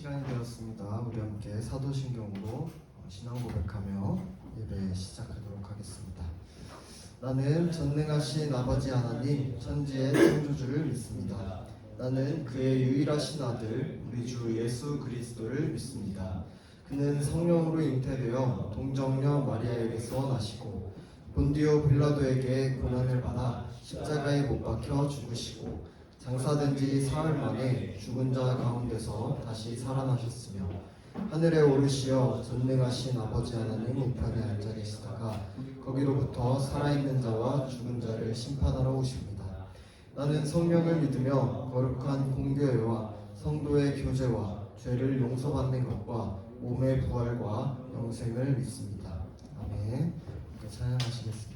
시간이 되었습니다. 우리 함께 사도신경으로 신앙 고백하며 예배 시작하도록 하겠습니다. 나는 전능하신 아버지 하나님 천지의 창조주를 믿습니다. 나는 그의 유일하신 아들 우리 주 예수 그리스도를 믿습니다. 그는 성령으로 잉태되어 동정녀 마리아에게서 나시고 본디오 빌라도에게 고난을 받아 십자가에 못 박혀 죽으시고 장사된 지 사흘 만에 죽은 자 가운데서 다시 살아나셨으며 하늘에 오르시어 전능하신 아버지 하나님 우편에 앉아 계시다가 거기로부터 살아있는 자와 죽은 자를 심판하러 오십니다. 나는 성령을 믿으며 거룩한 공교회와 성도의 교제와 죄를 용서받는 것과 몸의 부활과 영생을 믿습니다. 아멘. 함께 찬양하시겠습니다.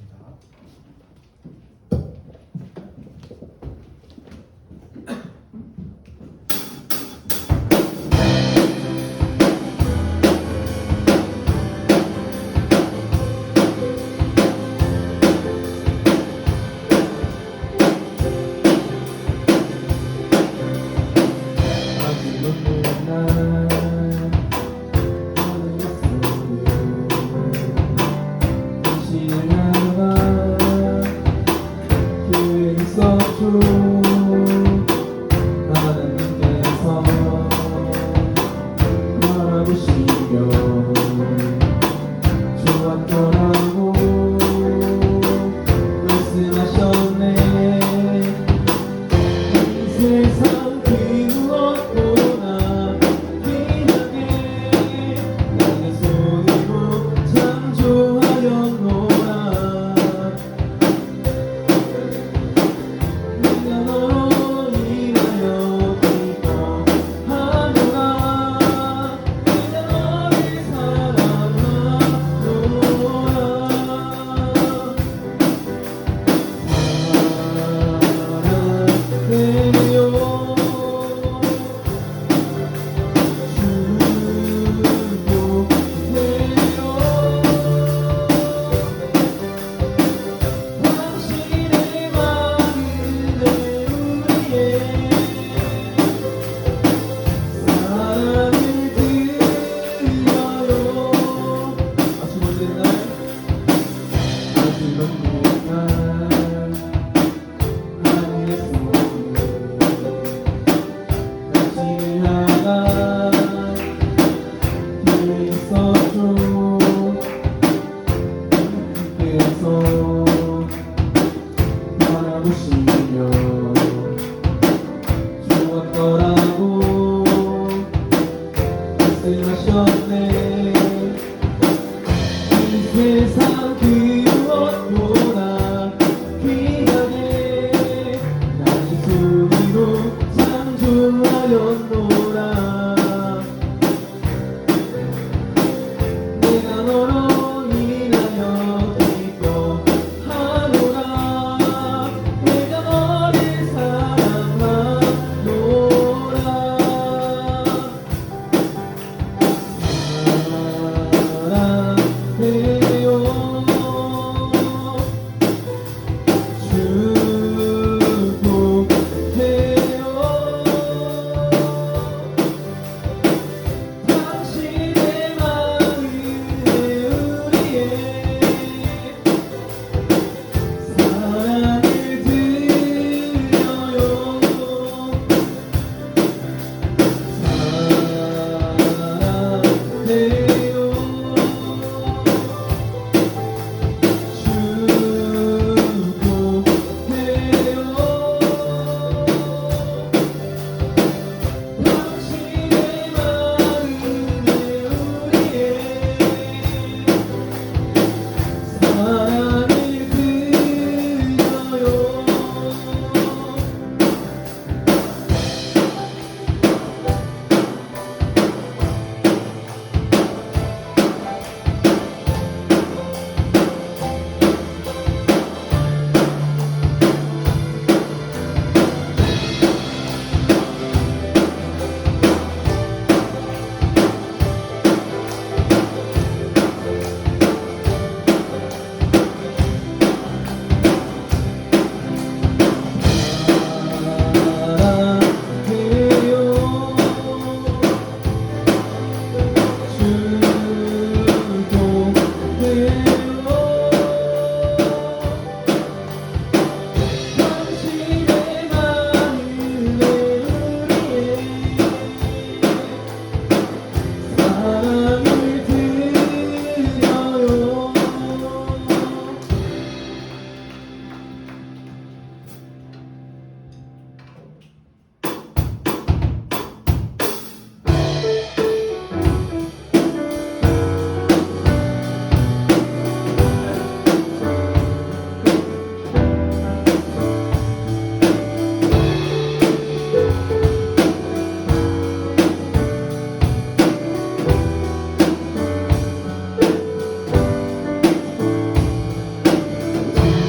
사랑을 드려요.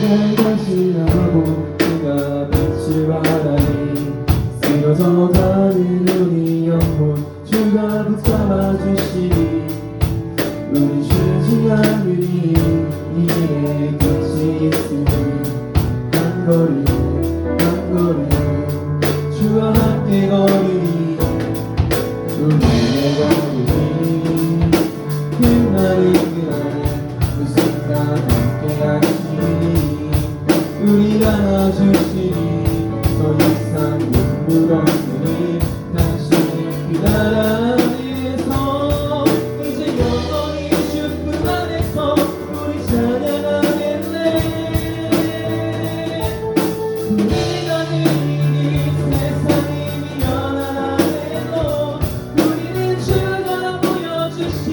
날 다시 나고 내가 빛을 바라니 쓰러져 가는 우리 영혼 주가 붙잡아 주시니 우리 쉬지 않으니 이 길에 끝이 있으니 한 걸음 한 걸음 주와 함께 걸으니 우리의 걸음이 그날이 그날 그 순간 함께 하시니 우리가 안아주시니 더 이상 눈물 없으니 당신의 그 나라 안에서 이제 영원히 주품 안에서 우리 찬양하겠네. 우리가 느끼니 세상이 미련하네도 우리는 주가 보여주신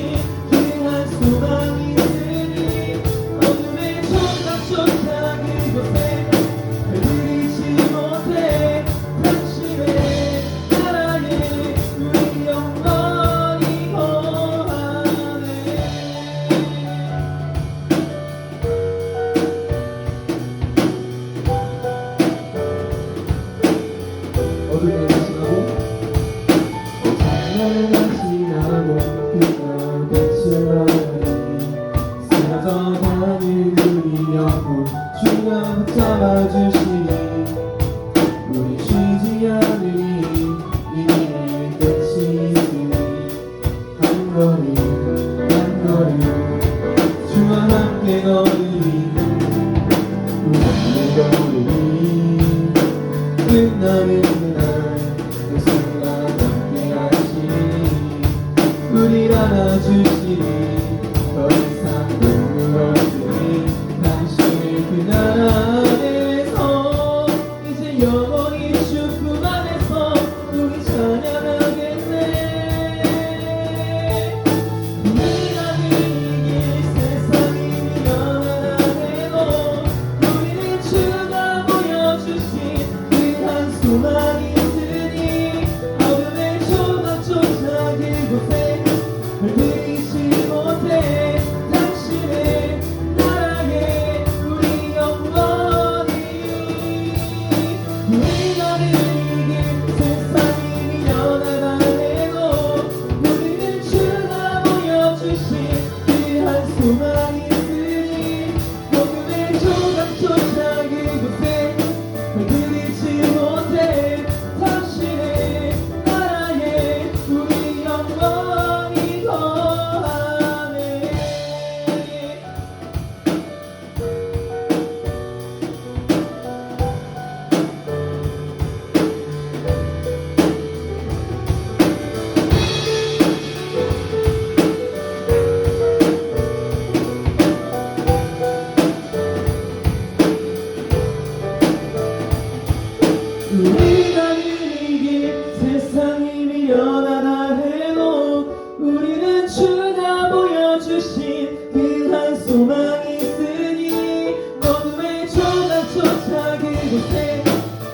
귀한 소망이 있으니 어둠의 총각조차 그곳에 들리지 못해 당신의 나라에 우리 영원히 거하네. 어둠의 다시나고 찬양을 다시나고 그가 빛을 바라니 쓰러져 가는 우리 영혼 주가 붙잡아 주시니 우리 쉬지 않으니 이 길에 끝이 있으니 한 걸음 한 걸음 주와 함께 걸으니 우리의 걸음이 끝나는 그날 그 순간 함께 하시니 우리를 안아주시니 더 이상 눈물 없으니 당신의 그 나라 안에서 이제 영원히 주품 안에서 우리 찬양하겠네. 우리가 이길 세상이 미련하네도 우리는 주가 보여주신 귀한 소망이 있으니 어둠의 조각조차 그곳에 들리지 못해 당신의 나라에 우리 영원히 우리가 이길 세상이 미련하다 해도 우리는 주가 보여주신 귀한 소망이 있으니 어둠의 조각조차 그곳에 들리지 못해 당신의 나라에 우리 영원히 거하네. 우리가 이길 세상이 미련하다 해도 우리는 주가 보여주신 귀한 소망이 있으니 어둠의 조각조차 그곳에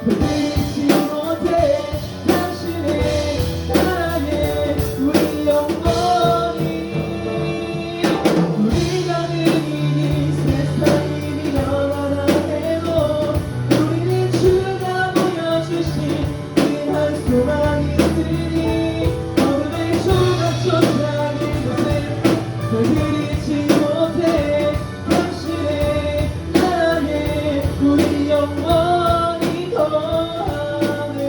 들리지 못해 당신의 나라에 우리 영원히 우리가 이길 세상이 미련하다 해도 우리는 주가 보여주신 귀한 소망이 있으니 어둠의 조각조차 그곳에 들리지 못해 당신의 나라에 우리 영원히 거하네.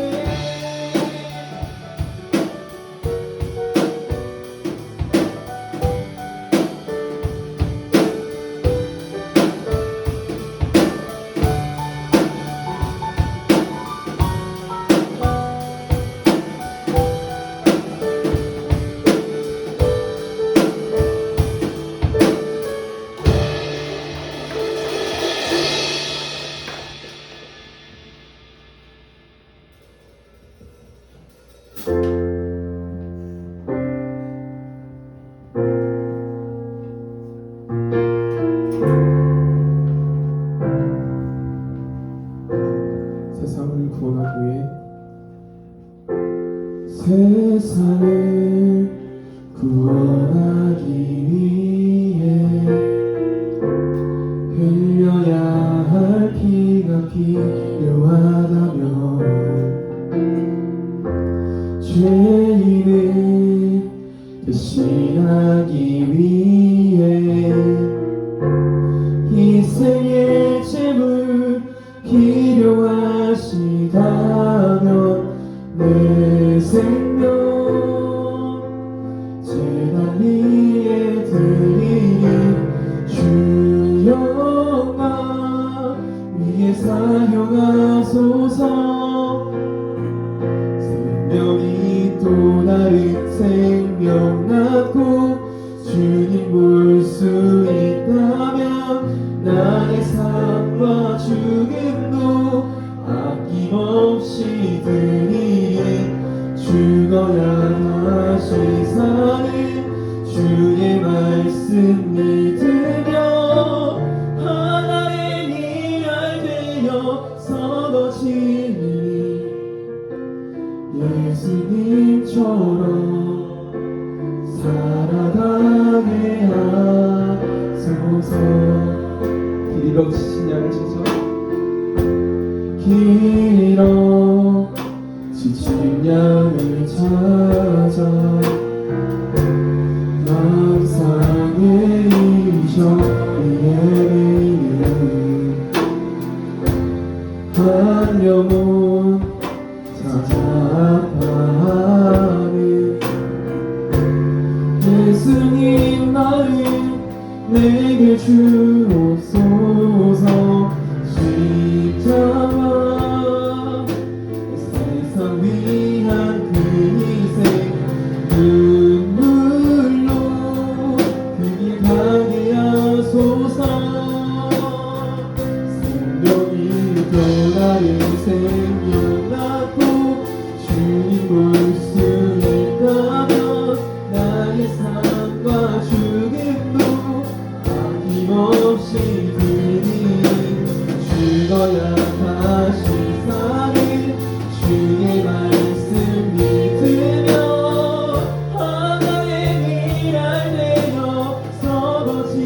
헌신하기 위해 희생의 제물 필요하시다면 내 생명 제단 위에 드리니 주 영광 위에 사용하소서. 생명이 또 다른 생명 낳고 주님 볼 수 있다면 나의 삶과 죽음도 아낌없이 드리니 죽어야 다시 사는 주의 말씀 믿으며 하나의 일할 되어 서거지니 예수님처럼 살아가게 하소서. 길이로 지친 양을 찾아 길이로 지친 양을 찾아 망상의 이셔 예배를 한 영혼 찾아가는 예수님 나를 내게 주옵소서. 십자가 세상 위한 그 희생 눈물로 그 길 가게 하소서. 생명이 또 다른 생명 낳고 주님 볼 수 있다면 나의 삶과 죽음도 아낌없이 드리니 죽어야 다시 사는 주의 말씀 믿으며 하나의 일할 되어 서거지니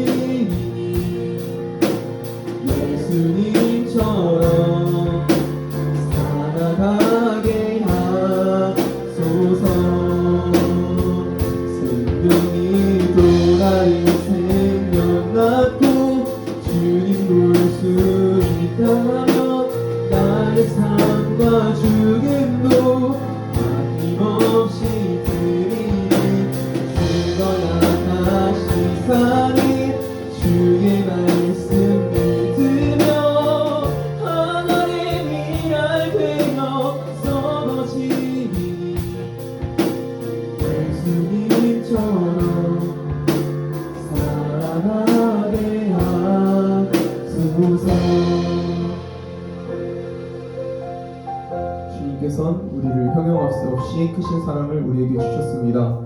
예수님처럼 살아가게 하소서. 생명이 또 다른 생명 낳고 주님 볼 수 있다면 나의 삶과 죽음도 아낌없이 드리니 죽어야 다시 사는 주의 말씀 믿으며 하나의 일할 되어 서거지니 예수님처럼 살아가게 하소서. 주님께서는 우리를 형용할 수 없이 크신 사랑을 우리에게 주셨습니다.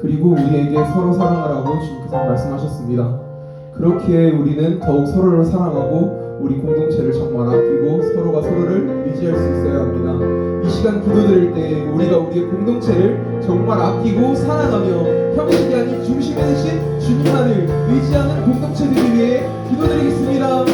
그리고 우리에게 서로 사랑하라고 주님께서 말씀하셨습니다. 그렇기에 우리는 더욱 서로를 사랑하고 우리 공동체를 정말 아끼고 서로가 서로를 의지할 수 있어야 합니다. 이 시간 기도드릴 때 우리가 우리의 공동체를 정말 아끼고 사랑하며 형식이 아닌 중심에 대신 주님만을 의지하는 공동체들을 위해 기도드리겠습니다.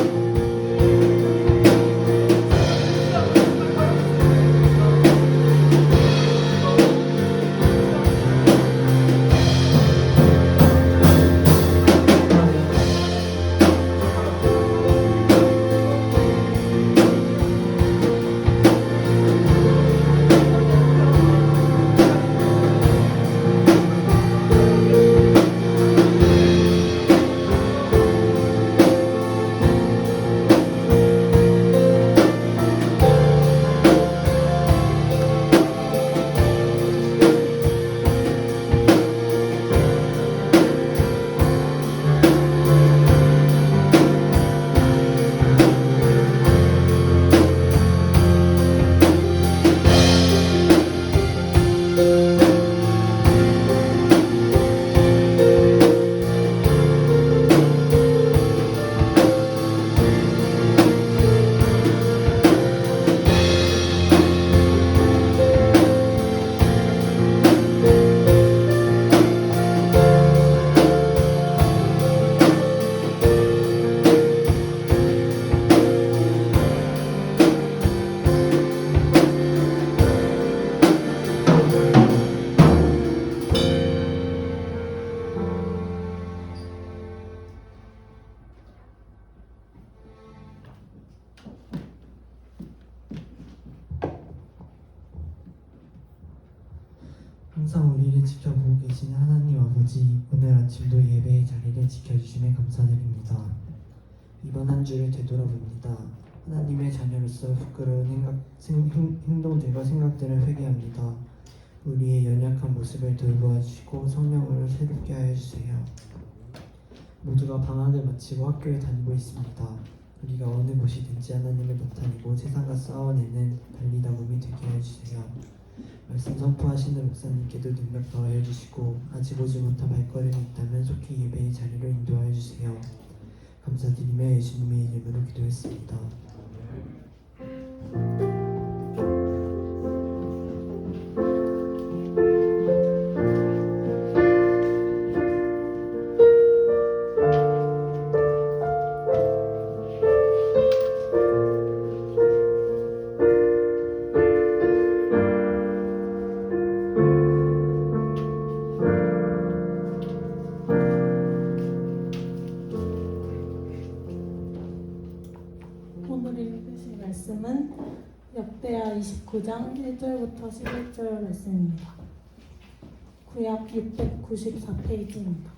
항상 우리를 지켜보고 계신 하나님 아버지, 오늘 아침도 예배의 자리를 지켜주심에 감사드립니다. 이번 한 주를 되돌아봅니다. 하나님의 자녀로서 부끄러운 행동들과 생각들을 회개합니다. 우리의 연약한 모습을 돌보아주시고 성령으로 새롭게 하여 주세요. 모두가 방학을 마치고 학교에 다니고 있습니다. 우리가 어느 곳이든지 하나님을 나타내고 세상과 싸워내는 달리다움이 되게 해주세요. 말씀 선포하시는 목사님께도 능력 더하여 주시고 아직 오지 못한 발걸음이 있다면 속히 예배의 자리로 인도하여 주세요. 감사드리며 예수님의 이름으로 기도했습니다. 오늘 읽으실 말씀은 역대하 29장 1절부터 11절 말씀입니다. 구약 694페이지입니다.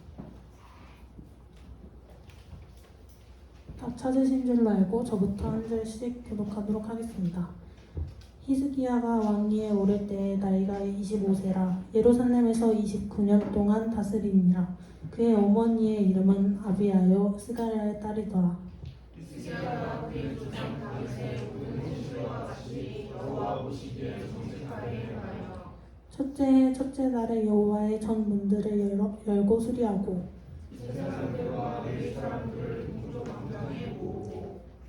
다 찾으신 줄로 알고 저부터 한 절씩 교독하도록 하겠습니다. 히스기야가 왕위에 오를 때에 나이가 25세라 예루살렘에서 29년 동안 다스리니라. 그의 어머니의 이름은 아비아요 스가랴의 딸이더라. 첫째 해 첫째 달에 여호와의 전 문들을 열고 수리하고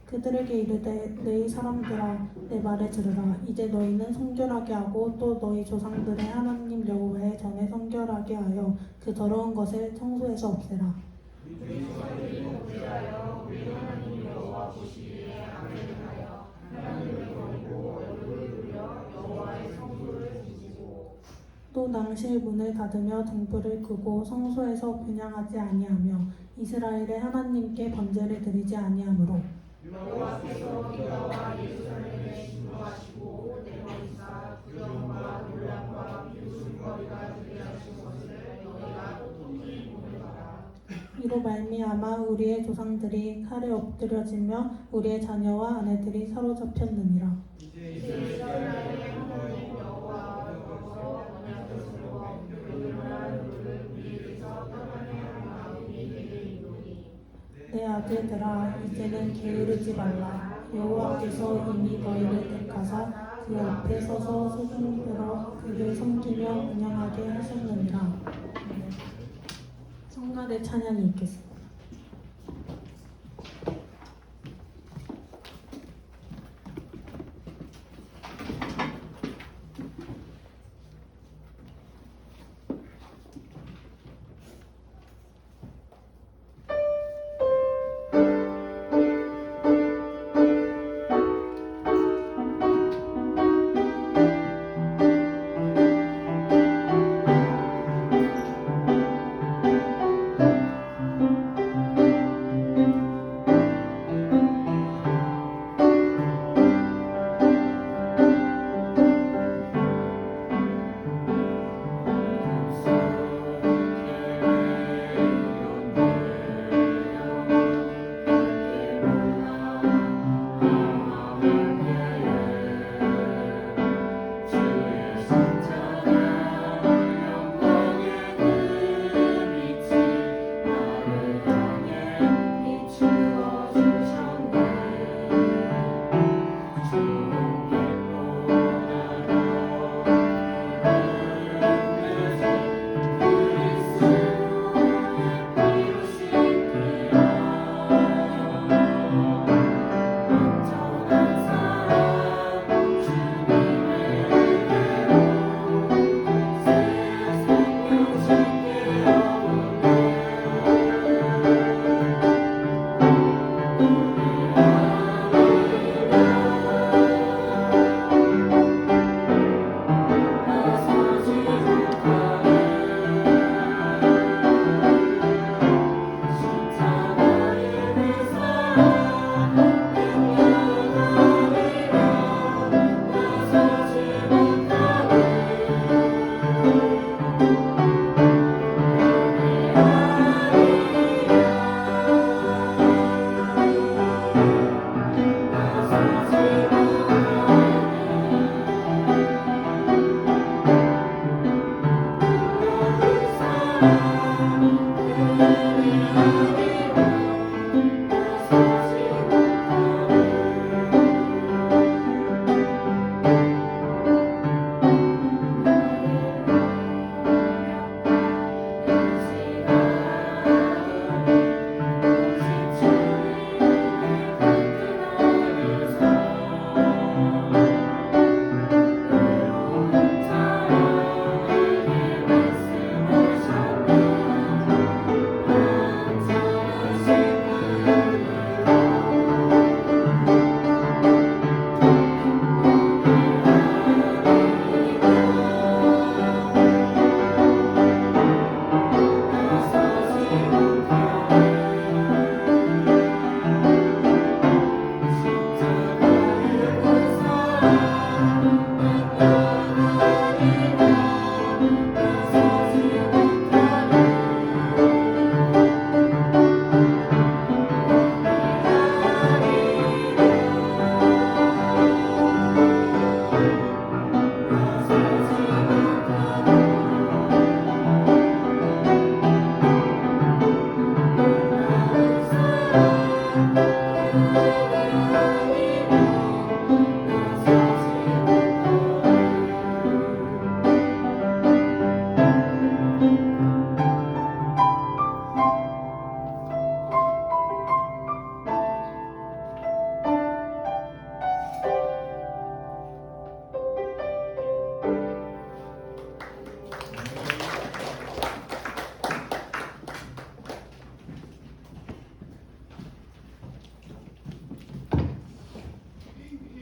그들에게 이르되 너희 사람들아 내 말을 들으라. 이제 너희는 성결하게 하고 또 너희 조상들의 하나님 여호와의 전에 성결하게 하여 그 더러운 것을 청소해서 없애라. 또 낭실 문을 닫으며 등불을 끄고 성소에서 분향하지 아니하며 이스라엘의 하나님께 번제를 드리지 아니하므로 이로 말미암아 우리의 조상들이 칼에 엎드려지며 우리의 자녀와 아내들이 사로잡혔느니라. 내 아들들아 이제는 게으르지 말라. 여호와께서 이미 너희를 택하사 그 앞에 서서 소중들어 그를 섬기며 운영하게 하셨느니라. 성가대 찬양이 있겠습니다.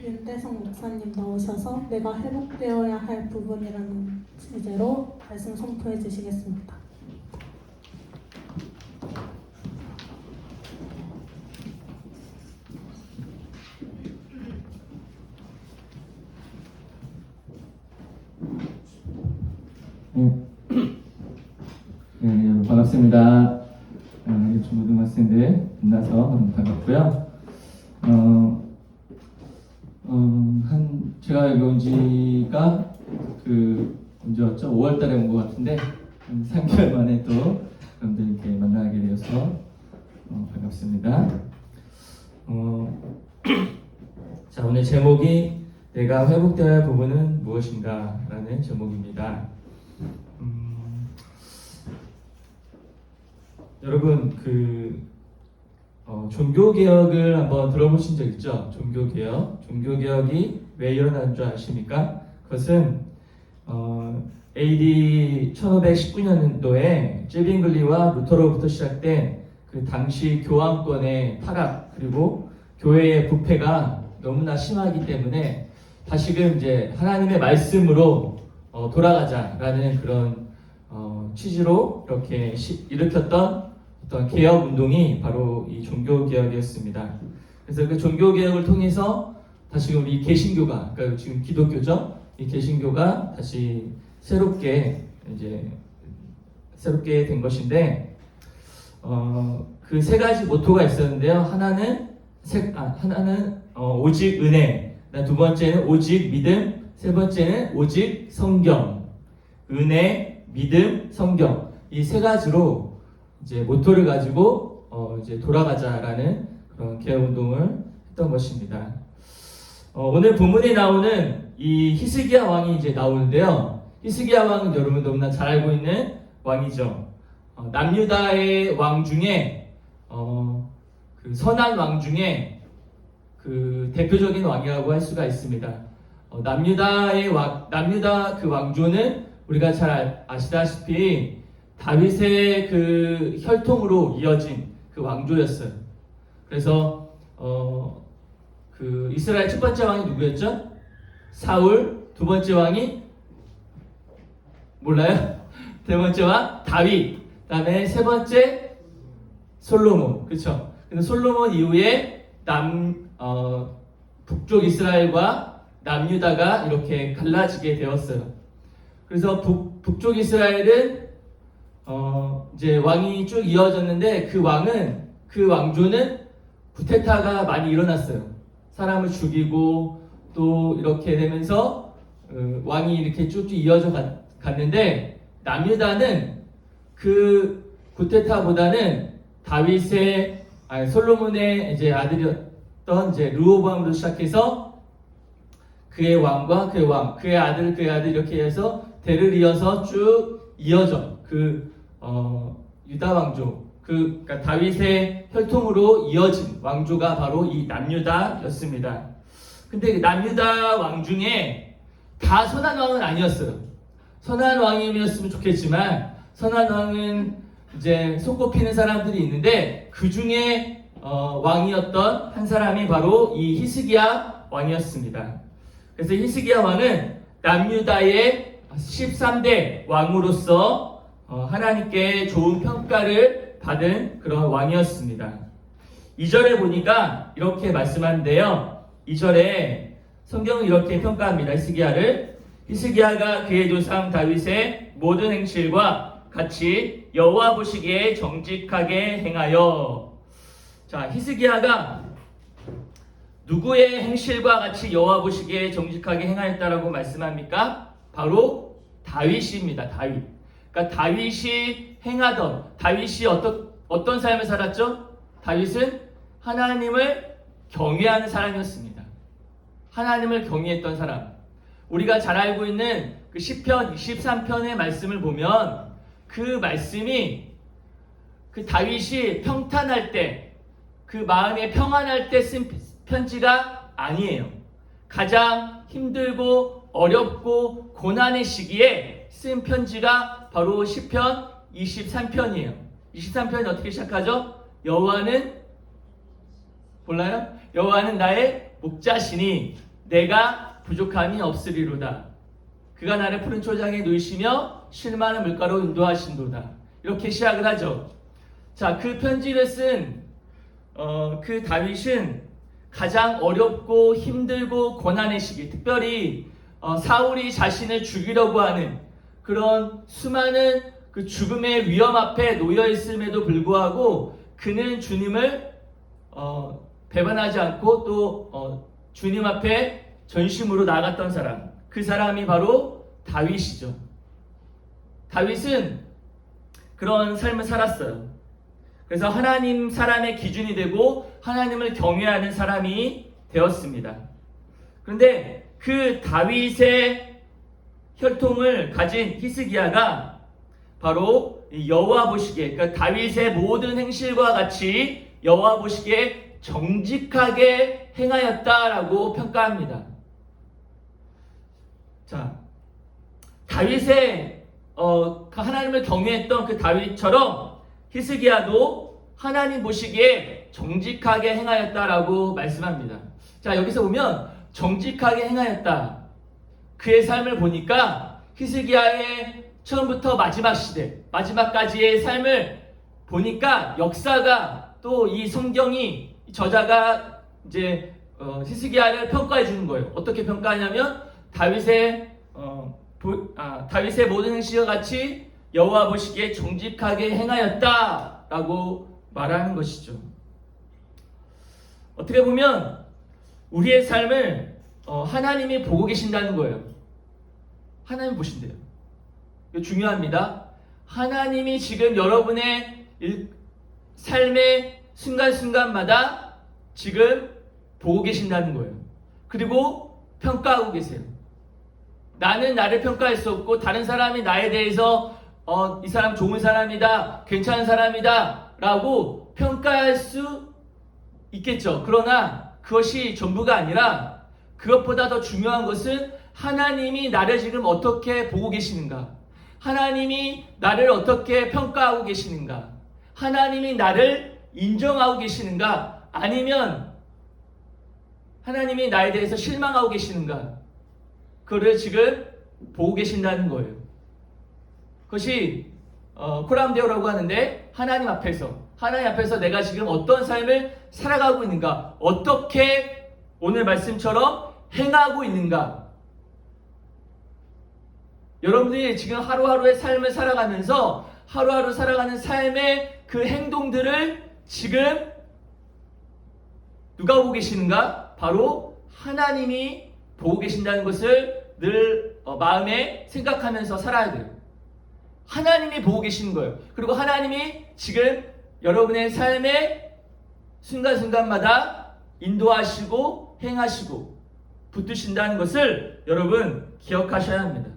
윤대성 목사님 나오셔서 내가 회복되어야 할 부분이라는 주제로 말씀 선포해 주시겠습니다. 여러분 반갑습니다. 중고등학생들 만나서 너무 반갑고요. 제가 여기 온 지가 언제였죠? 5월달에 온 것 같은데 한 3개월 만에 또 여러분들 이렇게 만나게 되어서 반갑습니다. 자, 오늘 제목이 내가 회복되어야 할 부분은 무엇인가 라는 제목입니다. 여러분 종교개혁을 한번 들어보신 적 있죠? 종교개혁이 왜 일어나는 줄 아십니까? 그것은 AD 1519년도에 쯔빙글리와 루터로부터 시작된 그 당시 교황권의 타락 그리고 교회의 부패가 너무나 심하기 때문에 다시금 이제 하나님의 말씀으로 돌아가자라는 그런 취지로 이렇게 일으켰던 어떤 개혁 운동이 바로 이 종교 개혁이었습니다. 그래서 그 종교 개혁을 통해서 다시금 이 개신교가, 그러니까 지금 기독교죠, 이 개신교가 다시 새롭게 된 것인데, 그 세 가지 모토가 있었는데요. 하나는 오직 은혜, 두 번째는 오직 믿음, 세 번째는 오직 성경. 은혜, 믿음, 성경, 이 세 가지로 이제 모토를 가지고 이제 돌아가자라는 그런 개혁 운동을 했던 것입니다. 오늘 본문에 나오는 이 히스기야 왕이 이제 나오는데요. 히스기야 왕은 여러분 너무나 잘 알고 있는 왕이죠. 남유다의 왕 중에 그 선한 왕 중에 그 대표적인 왕이라고 할 수가 있습니다. 남유다 그 왕조는 우리가 잘 아시다시피 다윗의 그 혈통으로 이어진 그 왕조였어요. 그래서 그 이스라엘 첫 번째 왕이 누구였죠? 사울. 두 번째 왕이 몰라요? 세 번째 왕 다윗. 그다음에 세 번째 솔로몬. 그렇죠? 근데 솔로몬 이후에 북쪽 이스라엘과 남유다가 이렇게 갈라지게 되었어요. 그래서 북쪽 이스라엘은 이제 왕이 쭉 이어졌는데 그 왕조는 쿠데타가 많이 일어났어요. 사람을 죽이고 또 이렇게 되면서 왕이 이렇게 쭉쭉 이어져 갔는데 남유다는 그 쿠데타보다는 솔로몬의 이제 아들이었던 이제 르호보암으로 시작해서 그의 왕과 그의 아들 이렇게 해서 대를 이어서 쭉 이어져 유다 왕조 그러니까 다윗의 혈통으로 이어진 왕조가 바로 이 남유다였습니다. 근데 남유다 왕 중에 다 선한 왕은 아니었어요. 선한 왕이었으면 좋겠지만 선한 왕은 이제 손꼽히는 사람들이 있는데 그 중에 왕이었던 한 사람이 바로 이 히스기야 왕이었습니다. 그래서 히스기야 왕은 남유다의 13대 왕으로서 하나님께 좋은 평가를 받은 그런 왕이었습니다. 2절에 보니까 이렇게 말씀하는데요. 2절에 성경은 이렇게 평가합니다. 히스기야가 그의 조상 다윗의 모든 행실과 같이 여호와 보시기에 정직하게 행하여. 자, 히스기야가 누구의 행실과 같이 여호와 보시기에 정직하게 행하였다라고 말씀합니까? 바로 다윗입니다. 그러니까 다윗이 어떤 삶을 살았죠? 다윗은 하나님을 경외하는 사람이었습니다. 하나님을 경외했던 사람. 우리가 잘 알고 있는 그 시편 23편의 말씀을 보면 그 말씀이 그 다윗이 평탄할 때, 그 마음에 평안할 때 쓴 편지가 아니에요. 가장 힘들고 어렵고 고난의 시기에 쓴 편지가 바로 시편 23편이에요. 23편이 어떻게 시작하죠? 여호와는 몰라요? 여호와는 나의 목자시니 내가 부족함이 없으리로다. 그가 나를 푸른 초장에 누이시며 쉴만한 물가로 인도하신도다. 이렇게 시작을 하죠. 자, 그 편지를 쓴 그 다윗은 가장 어렵고 힘들고 고난의 시기, 특별히 사울이 자신을 죽이려고 하는 그런 수많은 그 죽음의 위험 앞에 놓여 있음에도 불구하고 그는 주님을 배반하지 않고 또 주님 앞에 전심으로 나아갔던 사람, 그 사람이 바로 다윗이죠. 다윗은 그런 삶을 살았어요. 그래서 하나님 사람의 기준이 되고 하나님을 경외하는 사람이 되었습니다. 그런데 그 다윗의 혈통을 가진 히스기야가 바로 여호와 보시기에, 그러니까 다윗의 모든 행실과 같이 여호와 보시기에 정직하게 행하였다라고 평가합니다. 자, 다윗의 하나님을 경외했던 그 다윗처럼 히스기야도 하나님 보시기에 정직하게 행하였다라고 말씀합니다. 자, 여기서 보면 정직하게 행하였다. 그의 삶을 보니까 히스기야의 처음부터 마지막 시대, 마지막까지의 삶을 보니까 역사가 또 이 성경이 저자가 이제 히스기야를 평가해 주는 거예요. 어떻게 평가하냐면 다윗의 모든 행실과 같이 여호와 보시기에 정직하게 행하였다라고 말하는 것이죠. 어떻게 보면 우리의 삶을 하나님이 보고 계신다는 거예요. 하나님 보신대요. 이거 중요합니다. 하나님이 지금 여러분의 삶의 순간순간마다 지금 보고 계신다는 거예요. 그리고 평가하고 계세요. 나는 나를 평가할 수 없고 다른 사람이 나에 대해서 이 사람 좋은 사람이다, 괜찮은 사람이다 라고 평가할 수 있겠죠. 그러나 그것이 전부가 아니라 그것보다 더 중요한 것은 하나님이 나를 지금 어떻게 보고 계시는가, 하나님이 나를 어떻게 평가하고 계시는가, 하나님이 나를 인정하고 계시는가, 아니면 하나님이 나에 대해서 실망하고 계시는가, 그거를 지금 보고 계신다는 거예요. 그것이 코람데오라고 하는데 하나님 앞에서 내가 지금 어떤 삶을 살아가고 있는가, 어떻게 오늘 말씀처럼 행하고 있는가. 여러분들이 지금 하루하루의 삶을 살아가면서 하루하루 살아가는 삶의 그 행동들을 지금 누가 보고 계시는가? 바로 하나님이 보고 계신다는 것을 늘 마음에 생각하면서 살아야 돼요. 하나님이 보고 계시는 거예요. 그리고 하나님이 지금 여러분의 삶의 순간순간마다 인도하시고 행하시고 붙드신다는 것을 여러분 기억하셔야 합니다.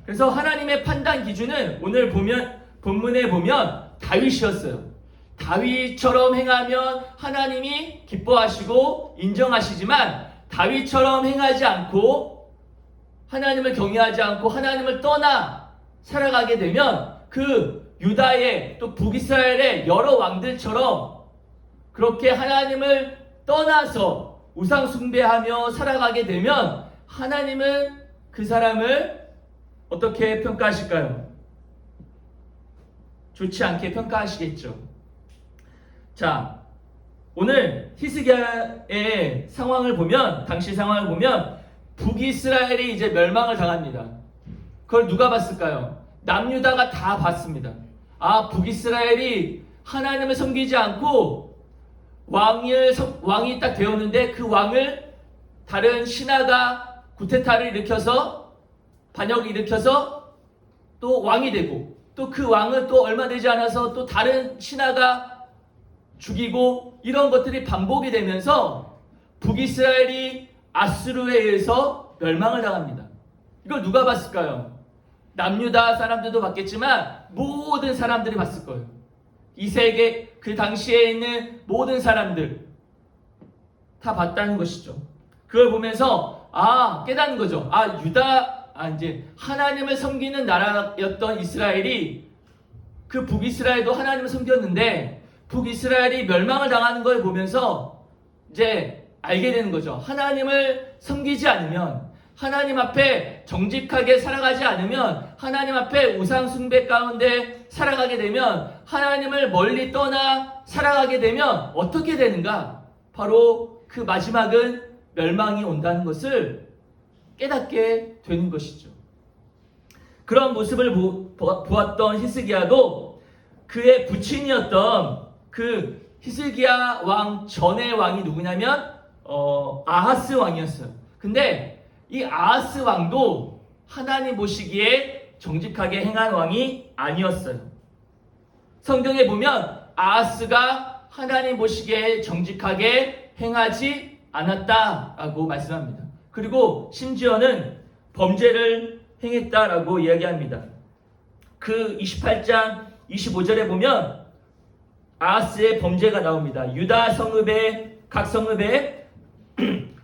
그래서 하나님의 판단 기준은 오늘 본문에 보면 다윗이었어요. 다윗처럼 행하면 하나님이 기뻐하시고 인정하시지만 다윗처럼 행하지 않고 하나님을 경외하지 않고 하나님을 떠나 살아가게 되면 그 유다의 또 북이스라엘의 여러 왕들처럼 그렇게 하나님을 떠나서 우상 숭배하며 살아가게 되면 하나님은 그 사람을 어떻게 평가하실까요? 좋지 않게 평가하시겠죠. 자, 오늘 히스기야의 상황을 보면, 당시 상황을 보면 북이스라엘이 이제 멸망을 당합니다. 그걸 누가 봤을까요? 남유다가 다 봤습니다. 아, 북이스라엘이 하나님을 섬기지 않고 왕이 딱 되었는데 그 왕을 다른 신하가 구테타를 일으켜서 반역을 일으켜서 또 왕이 되고 또 그 왕은 또 얼마 되지 않아서 또 다른 신하가 죽이고 이런 것들이 반복이 되면서 북이스라엘이 아수르에 의해서 멸망을 당합니다. 이걸 누가 봤을까요? 남유다 사람들도 봤겠지만 모든 사람들이 봤을 거예요. 이 세계 그 당시에 있는 모든 사람들 다 봤다는 것이죠. 그걸 보면서 깨닫는 거죠. 이제 하나님을 섬기는 나라였던 이스라엘이 그 북이스라엘도 하나님을 섬겼는데 북이스라엘이 멸망을 당하는 걸 보면서 이제 알게 되는 거죠. 하나님을 섬기지 않으면 하나님 앞에 정직하게 살아가지 않으면 하나님 앞에 우상 숭배 가운데 살아가게 되면 하나님을 멀리 떠나 살아가게 되면 어떻게 되는가? 바로 그 마지막은 멸망이 온다는 것을 깨닫게 되는 것이죠. 그런 모습을 보았던 히스기야도 그의 부친이었던 그 히스기야 왕 전의 왕이 누구냐면 아하스 왕이었어요. 근데 이 아하스 왕도 하나님 보시기에 정직하게 행한 왕이 아니었어요. 성경에 보면 아하스가 하나님 보시기에 정직하게 행하지 않았다라고 말씀합니다. 그리고 심지어는 범죄를 행했다라고 이야기합니다. 그 28장 25절에 보면 아하스의 범죄가 나옵니다. 유다 성읍에 각 성읍에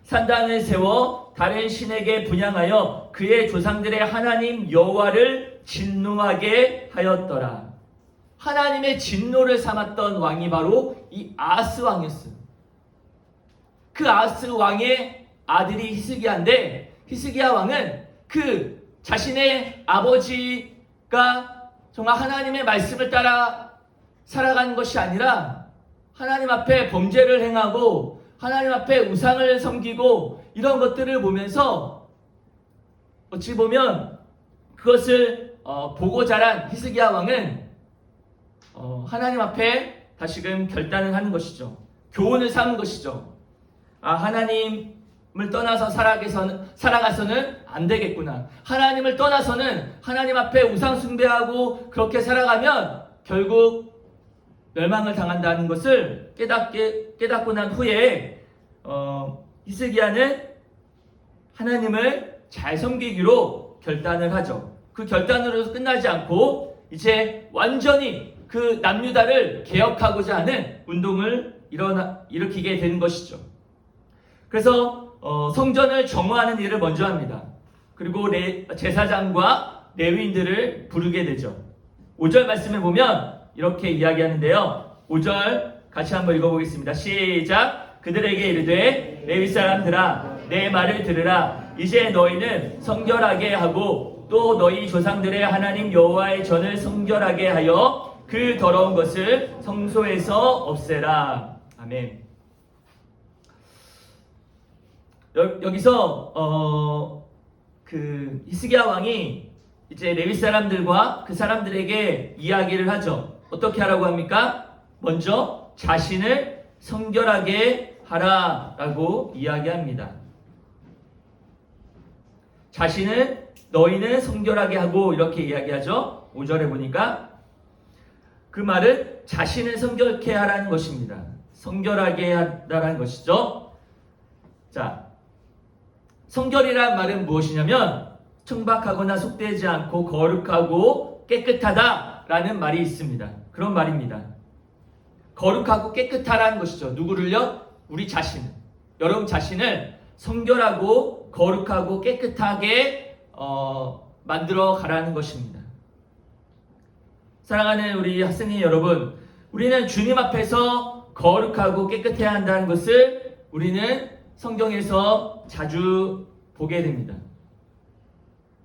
산당을 세워 다른 신에게 분향하여 그의 조상들의 하나님 여호와를 진노하게 하였더라. 하나님의 진노를 삼았던 왕이 바로 이 아하스 왕이었어요. 그 아하스 왕의 아들이 히스기야인데 히스기야 왕은 그 자신의 아버지가 정말 하나님의 말씀을 따라 살아가는 것이 아니라 하나님 앞에 범죄를 행하고 하나님 앞에 우상을 섬기고 이런 것들을 보면서 어찌 보면 그것을 보고 자란 히스기야 왕은 하나님 앞에 다시금 결단을 하는 것이죠. 교훈을 삼은 것이죠. 하나님을 떠나서 살아가서는 안 되겠구나. 하나님을 떠나서는 하나님 앞에 우상 숭배하고 그렇게 살아가면 결국 멸망을 당한다는 것을 깨닫고 난 후에 히스기야는 하나님을 잘 섬기기로 결단을 하죠. 그 결단으로 끝나지 않고 이제 완전히 그 남유다를 개혁하고자 하는 운동을 일으키게 되는 것이죠. 그래서 성전을 정화하는 일을 먼저 합니다. 그리고 제사장과 레위인들을 부르게 되죠. 5절 말씀을 보면 이렇게 이야기하는데요. 5절 같이 한번 읽어보겠습니다. 시작. 그들에게 이르되 레위 사람들아 내 말을 들으라. 이제 너희는 성결하게 하고 또 너희 조상들의 하나님 여호와의 전을 성결하게 하여 그 더러운 것을 성소에서 없애라. 아멘. 여기서 그 히스기야 왕이 이제 레위 사람들과 그 사람들에게 이야기를 하죠. 어떻게 하라고 합니까? 먼저 자신을 성결하게 하라라고 이야기합니다. 너희는 성결하게 하고 이렇게 이야기하죠. 5절에 보니까 그 말은 자신을 성결케 하라는 것입니다. 성결하게 하라는 것이죠. 자, 성결이란 말은 무엇이냐면 청박하거나 속되지 않고 거룩하고 깨끗하다라는 말이 있습니다. 그런 말입니다. 거룩하고 깨끗하라는 것이죠. 누구를요? 우리 자신. 여러분 자신을 성결하고 거룩하고 깨끗하게 만들어 가라는 것입니다. 사랑하는 우리 학생님 여러분, 우리는 주님 앞에서 거룩하고 깨끗해야 한다는 것을 우리는 성경에서 자주 보게 됩니다.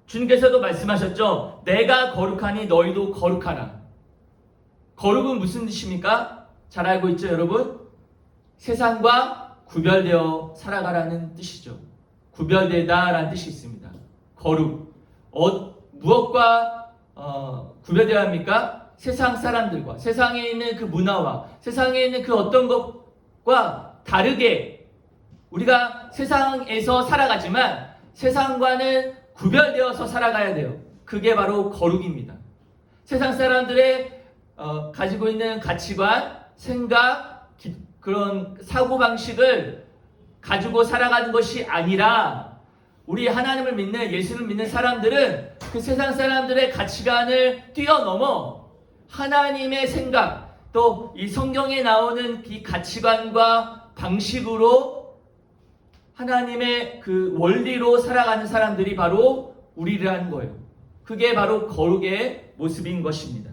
주님께서도 말씀하셨죠. 내가 거룩하니 너희도 거룩하라. 거룩은 무슨 뜻입니까? 잘 알고 있죠, 여러분? 세상과 구별되어 살아가라는 뜻이죠. 구별되다라는 뜻이 있습니다. 거룩. 무엇과 구별되어야 합니까? 세상 사람들과, 세상에 있는 그 문화와, 세상에 있는 그 어떤 것과 다르게 우리가 세상에서 살아가지만 세상과는 구별되어서 살아가야 돼요. 그게 바로 거룩입니다. 세상 사람들의 가지고 있는 가치관, 생각, 그런 사고방식을 가지고 살아가는 것이 아니라 우리 하나님을 믿는, 예수를 믿는 사람들은 그 세상 사람들의 가치관을 뛰어넘어 하나님의 생각, 또 이 성경에 나오는 이 가치관과 방식으로 하나님의 그 원리로 살아가는 사람들이 바로 우리라는 거예요. 그게 바로 거룩의 모습인 것입니다.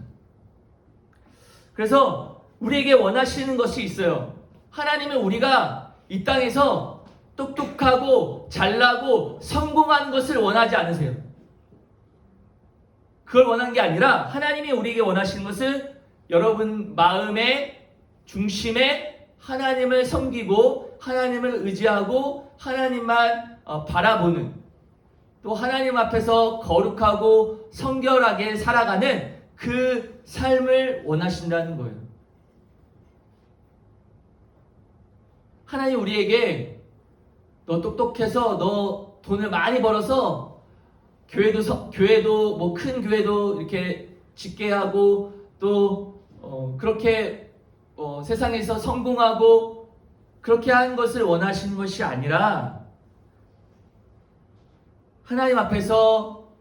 그래서 우리에게 원하시는 것이 있어요. 하나님은 우리가 이 땅에서 똑똑하고 잘나고 성공한 것을 원하지 않으세요. 그걸 원한 게 아니라 하나님이 우리에게 원하시는 것은 여러분 마음의 중심에 하나님을 섬기고 하나님을 의지하고 하나님만 바라보는, 또 하나님 앞에서 거룩하고 성결하게 살아가는 그 삶을 원하신다는 거예요. 하나님 우리에게 너 똑똑해서 너 돈을 많이 벌어서 교회도 뭐 큰 교회도 이렇게 짓게 하고 또 그렇게 세상에서 성공하고 그렇게 하는 것을 원하시는 것이 아니라 하나님 앞에서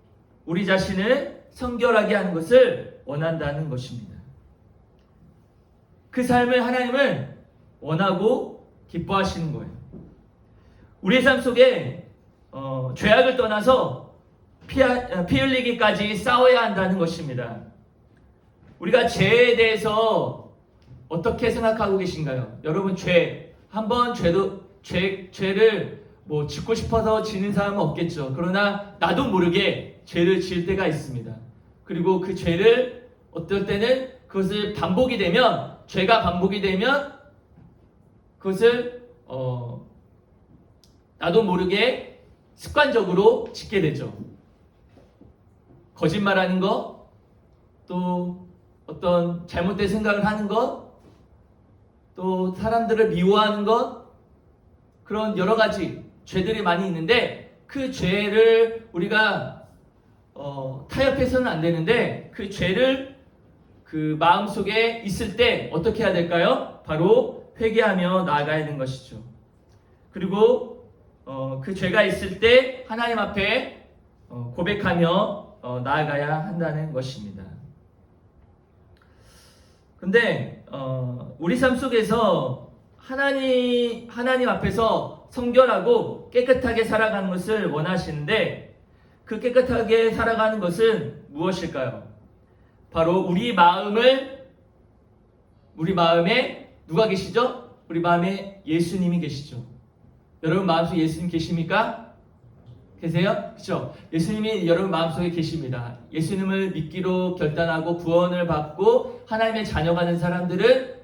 우리 자신을 성결하게 하는 것을 원한다는 것입니다. 그 삶을 하나님은 원하고 기뻐하시는 거예요. 우리의 삶 속에 죄악을 떠나서 피 흘리기까지 싸워야 한다는 것입니다. 우리가 죄에 대해서 어떻게 생각하고 계신가요? 여러분 한번 죄를 뭐 짓고 싶어서 지는 사람은 없겠죠. 그러나 나도 모르게 죄를 지을 때가 있습니다. 그리고 그 죄를 어떨 때는 그것을 죄가 반복이 되면 그것을 나도 모르게 습관적으로 짓게 되죠. 거짓말하는 것, 또 어떤 잘못된 생각을 하는 것, 또 사람들을 미워하는 것, 그런 여러 가지 죄들이 많이 있는데 그 죄를 우리가 타협해서는 안 되는데 그 죄를 그 마음속에 있을 때 어떻게 해야 될까요? 바로 회개하며 나아가야 하는 것이죠. 그리고 그 죄가 있을 때 하나님 앞에 고백하며 나아가야 한다는 것입니다. 근데 우리 삶 속에서 하나님 앞에서 성결하고 깨끗하게 살아가는 것을 원하시는데 그 깨끗하게 살아가는 것은 무엇일까요? 바로 우리 마음에 누가 계시죠? 우리 마음에 예수님이 계시죠. 여러분 마음속에 예수님 계십니까? 계세요? 그렇죠? 예수님이 여러분 마음속에 계십니다. 예수님을 믿기로 결단하고 구원을 받고 하나님의 자녀가 된 사람들은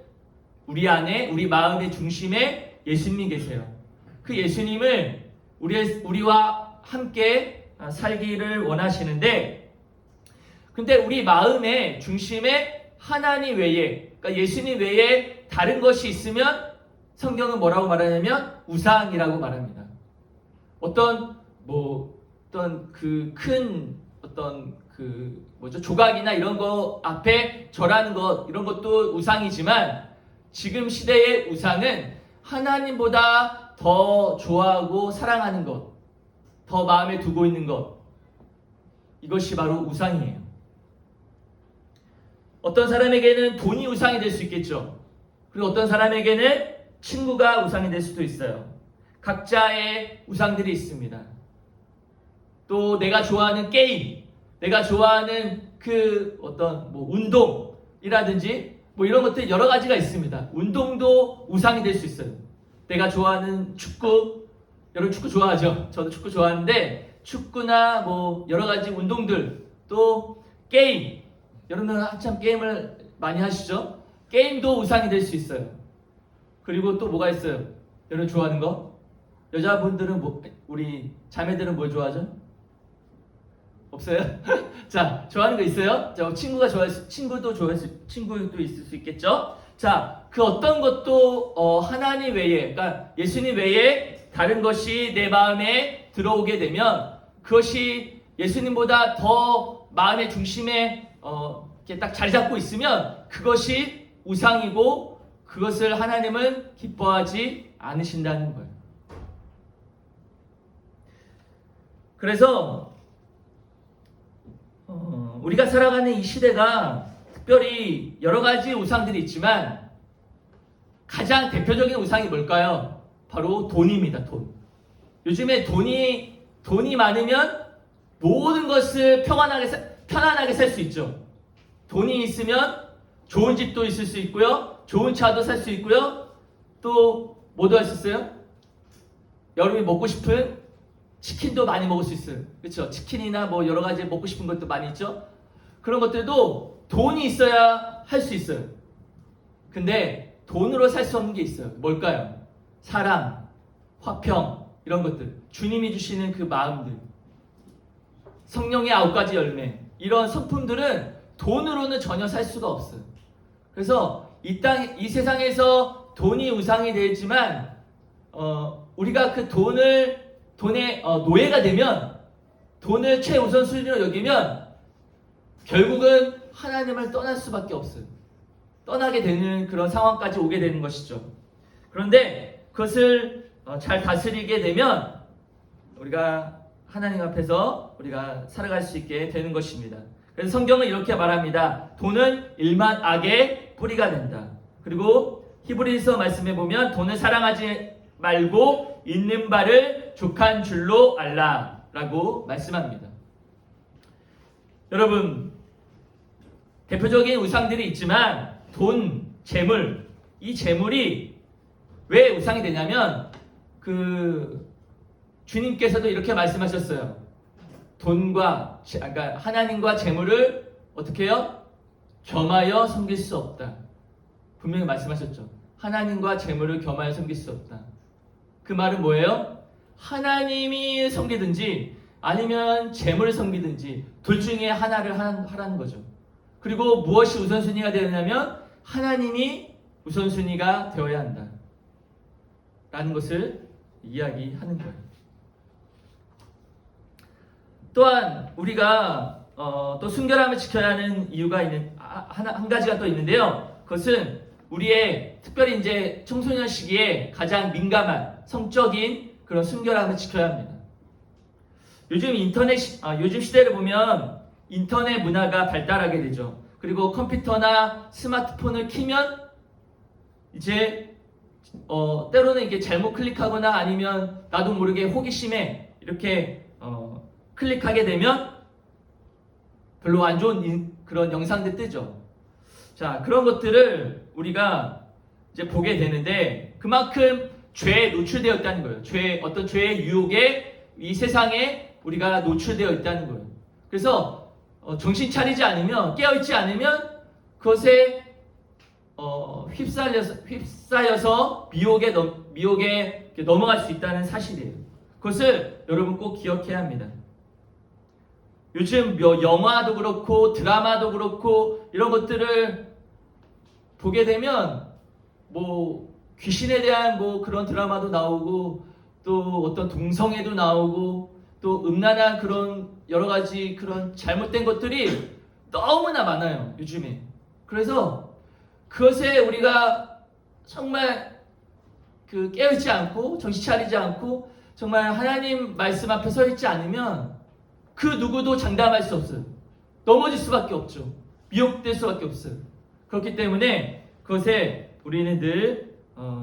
우리 안에, 우리 마음의 중심에 예수님이 계세요. 그 예수님을 우리와 함께 살기를 원하시는데 근데 우리 마음의 중심에 하나님 외에, 그러니까 예수님 외에 다른 것이 있으면 성경은 뭐라고 말하냐면 우상이라고 말합니다. 어떤 그 큰 조각이나 이런 거 앞에 절하는 것, 이런 것도 우상이지만 지금 시대의 우상은 하나님보다 더 좋아하고 사랑하는 것, 더 마음에 두고 있는 것, 이것이 바로 우상이에요. 어떤 사람에게는 돈이 우상이 될 수 있겠죠. 그리고 어떤 사람에게는 친구가 우상이 될 수도 있어요. 각자의 우상들이 있습니다. 또 내가 좋아하는 게임, 내가 좋아하는 운동이라든지 이런 것들 여러 가지가 있습니다. 운동도 우상이 될 수 있어요. 내가 좋아하는 축구, 여러분 축구 좋아하죠? 저도 축구 좋아하는데 축구나 여러 가지 운동들, 또 게임, 여러분들 한참 게임을 많이 하시죠? 게임도 우상이 될 수 있어요. 그리고 또 뭐가 있어요? 여러분 좋아하는 거? 여자분들은 우리 자매들은 뭘 좋아하죠? 없어요? 자, 좋아하는 거 있어요? 자, 친구도 있을 수 있겠죠? 자, 그 어떤 것도 하나님 외에, 그러니까 예수님 외에 다른 것이 내 마음에 들어오게 되면 그것이 예수님보다 더 마음의 중심에 이렇게 딱 자리 잡고 있으면 그것이 우상이고 그것을 하나님은 기뻐하지 않으신다는 거예요. 그래서 우리가 살아가는 이 시대가 특별히 여러 가지 우상들이 있지만 가장 대표적인 우상이 뭘까요? 바로 돈입니다. 돈. 요즘에 돈이 많으면 모든 것을 편안하게 살 수 있죠. 돈이 있으면 좋은 집도 있을 수 있고요. 좋은 차도 살 수 있고요. 또 뭐도 할 수 있어요? 여러분이 먹고 싶은 치킨도 많이 먹을 수 있어요. 그렇죠? 치킨이나 여러 가지 먹고 싶은 것도 많이 있죠. 그런 것들도 돈이 있어야 할 수 있어요. 근데 돈으로 살 수 없는 게 있어요. 뭘까요? 사랑, 화평, 이런 것들. 주님이 주시는 그 마음들. 성령의 9가지 열매. 이런 성품들은 돈으로는 전혀 살 수가 없어요. 그래서 이 세상에서 돈이 우상이 되지만 우리가 그 돈의 노예가 되면, 돈을 최우선순위로 여기면 결국은 하나님을 떠날 수밖에 없어요. 떠나게 되는 그런 상황까지 오게 되는 것이죠. 그런데 그것을 잘 다스리게 되면 우리가 하나님 앞에서 우리가 살아갈 수 있게 되는 것입니다. 그래서 성경은 이렇게 말합니다. 돈은 일만 악의 뿌리가 된다. 그리고 히브리서 말씀에 보면 돈을 사랑하지 말고 있는 바를 족한 줄로 알라 라고 말씀합니다. 여러분, 대표적인 우상들이 있지만 돈, 재물, 이 재물이 왜 우상이 되냐면 주님께서도 이렇게 말씀하셨어요. 그러니까 하나님과 재물을 어떻게 해요? 겸하여 섬길 수 없다. 분명히 말씀하셨죠. 하나님과 재물을 겸하여 섬길 수 없다. 그 말은 뭐예요? 하나님이 섬기든지 아니면 재물을 섬기든지 둘 중에 하나를 하라는 거죠. 그리고 무엇이 우선순위가 되냐면 하나님이 우선순위가 되어야 한다 라는 것을 이야기하는 거예요. 또한 우리가 또 순결함을 지켜야 하는 이유가 한 가지가 또 있는데요. 그것은 우리의 특별히 이제 청소년 시기에 가장 민감한 성적인 그런 순결함을 지켜야 합니다. 요즘 시대를 보면 인터넷 문화가 발달하게 되죠. 그리고 컴퓨터나 스마트폰을 키면 이제 때로는 이게 잘못 클릭하거나 아니면 나도 모르게 호기심에 이렇게 클릭하게 되면 별로 안 좋은 그런 영상들 뜨죠. 자, 그런 것들을 우리가 이제 보게 되는데 그만큼 죄에 노출되어 있다는 거예요. 어떤 죄의 유혹에 이 세상에 우리가 노출되어 있다는 거예요. 그래서 정신 차리지 않으면, 깨어있지 않으면 그것에 휩싸여서 미혹에 넘어갈 수 있다는 사실이에요. 그것을 여러분 꼭 기억해야 합니다. 요즘 영화도 그렇고 드라마도 그렇고 이런 것들을 보게 되면 뭐 귀신에 대한 뭐 그런 드라마도 나오고 또 어떤 동성애도 나오고 또 음란한 그런 여러 가지 그런 잘못된 것들이 너무나 많아요, 요즘에. 그래서 그것에 우리가 정말 깨어있지 않고 정신 차리지 않고 정말 하나님 말씀 앞에 서 있지 않으면 그 누구도 장담할 수 없어요. 넘어질 수밖에 없죠. 미혹될 수밖에 없어요. 그렇기 때문에 그것에 우리는 늘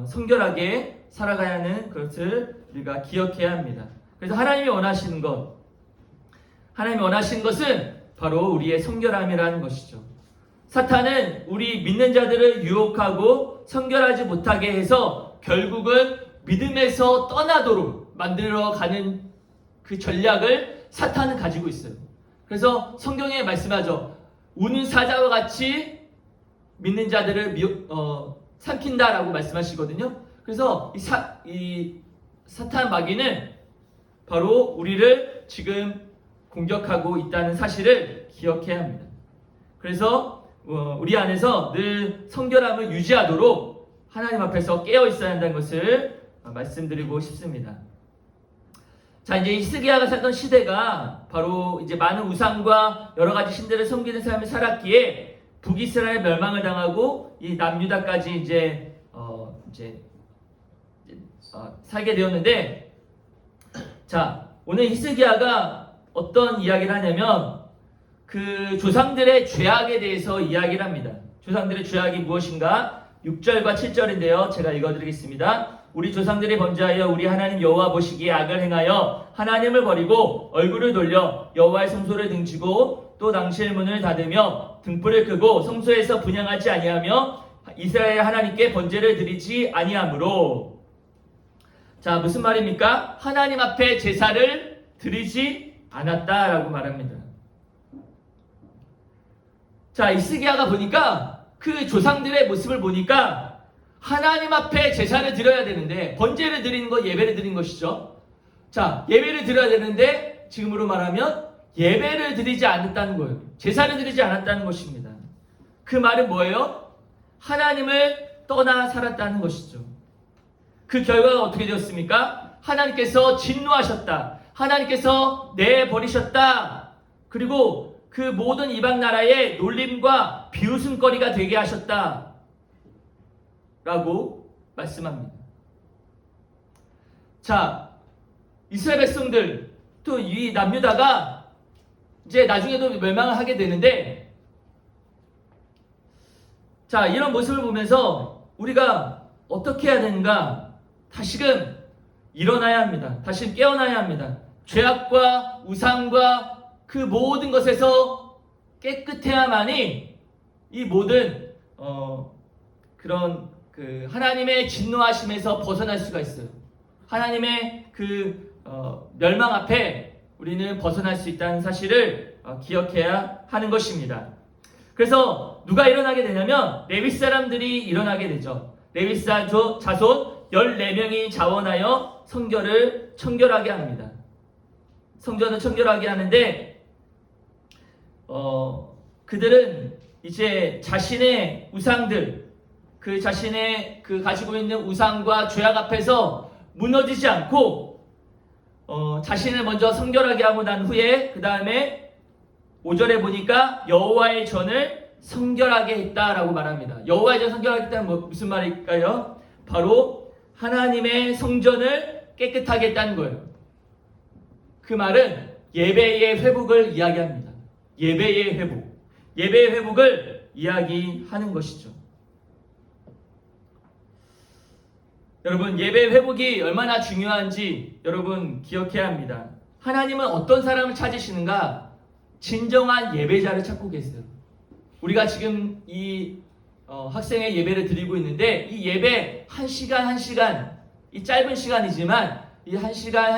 성결하게 살아가야 하는 것을 우리가 기억해야 합니다. 그래서 하나님이 원하시는 것은 바로 우리의 성결함이라는 것이죠. 사탄은 우리 믿는 자들을 유혹하고 성결하지 못하게 해서 결국은 믿음에서 떠나도록 만들어가는 그 전략을 사탄은 가지고 있어요. 그래서 성경에 말씀하죠. 우는 사자와 같이 믿는 자들을 삼킨다라고 말씀하시거든요. 그래서 이 사탄 마귀는 바로 우리를 지금 공격하고 있다는 사실을 기억해야 합니다. 그래서 우리 안에서 늘 성결함을 유지하도록 하나님 앞에서 깨어 있어야 한다는 것을 말씀드리고 싶습니다. 자, 이제 히스기야가 살던 시대가 바로 이제 많은 우상과 여러 가지 신들을 섬기는 삶을 살았기에 북이스라엘 멸망을 당하고 이 남유다까지 이제 살게 되었는데, 자, 오늘 히스기야가 어떤 이야기를 하냐면 그 조상들의 죄악에 대해서 이야기를 합니다. 조상들의 죄악이 무엇인가? 6절과 7절인데요. 제가 읽어드리겠습니다. 우리 조상들이 범죄하여 우리 하나님 여호와 보시기에 악을 행하여 하나님을 버리고 얼굴을 돌려 여호와의 성소를 등지고 또 당시의 문을 닫으며 등불을 끄고 성소에서 분향하지 아니하며 이스라엘 하나님께 번제를 드리지 아니하므로. 자, 무슨 말입니까? 하나님 앞에 제사를 드리지 않았다라고 말합니다. 자, 히스기야가 보니까 그 조상들의 모습을 보니까 하나님 앞에 제사를 드려야 되는데, 번제를 드리는 것, 예배를 드리는 것이죠. 자, 예배를 드려야 되는데 지금으로 말하면 예배를 드리지 않았다는 거예요. 제사를 드리지 않았다는 것입니다. 그 말은 뭐예요? 하나님을 떠나 살았다는 것이죠. 그 결과가 어떻게 되었습니까? 하나님께서 진노하셨다. 하나님께서 내버리셨다. 그리고 그 모든 이방 나라의 놀림과 비웃음거리가 되게 하셨다. 라고 말씀합니다. 자, 이스라엘 백성들, 또 이 남유다가 이제 나중에도 멸망을 하게 되는데, 자, 이런 모습을 보면서 우리가 어떻게 해야 되는가? 다시금 일어나야 합니다. 다시금 깨어나야 합니다. 죄악과 우상과 그 모든 것에서 깨끗해야만이 이 모든 그런 그 하나님의 진노하심에서 벗어날 수가 있어요. 하나님의 그 멸망 앞에 우리는 벗어날 수 있다는 사실을 기억해야 하는 것입니다. 그래서 누가 일어나게 되냐면 레위 사람들이 일어나게 되죠. 레위 자손 14명이 자원하여 성전을 청결하게 합니다. 성전을 청결하게 하는데 그들은 이제 자신의 우상들, 그 자신의 그 가지고 있는 우상과 죄악 앞에서 무너지지 않고 자신을 먼저 성결하게 하고 난 후에 그 다음에 5절에 보니까 여호와의 전을 성결하게 했다라고 말합니다. 여호와의 전 성결하게 했다는 무슨 말일까요? 바로 하나님의 성전을 깨끗하게 했다는 거예요. 그 말은 예배의 회복을 이야기합니다. 예배의 회복. 예배의 회복을 이야기하는 것이죠. 여러분, 예배의 회복이 얼마나 중요한지 여러분 기억해야 합니다. 하나님은 어떤 사람을 찾으시는가? 진정한 예배자를 찾고 계세요. 우리가 지금 이 학생의 예배를 드리고 있는데, 이 예배 한 시간, 이 짧은 시간이지만 이 한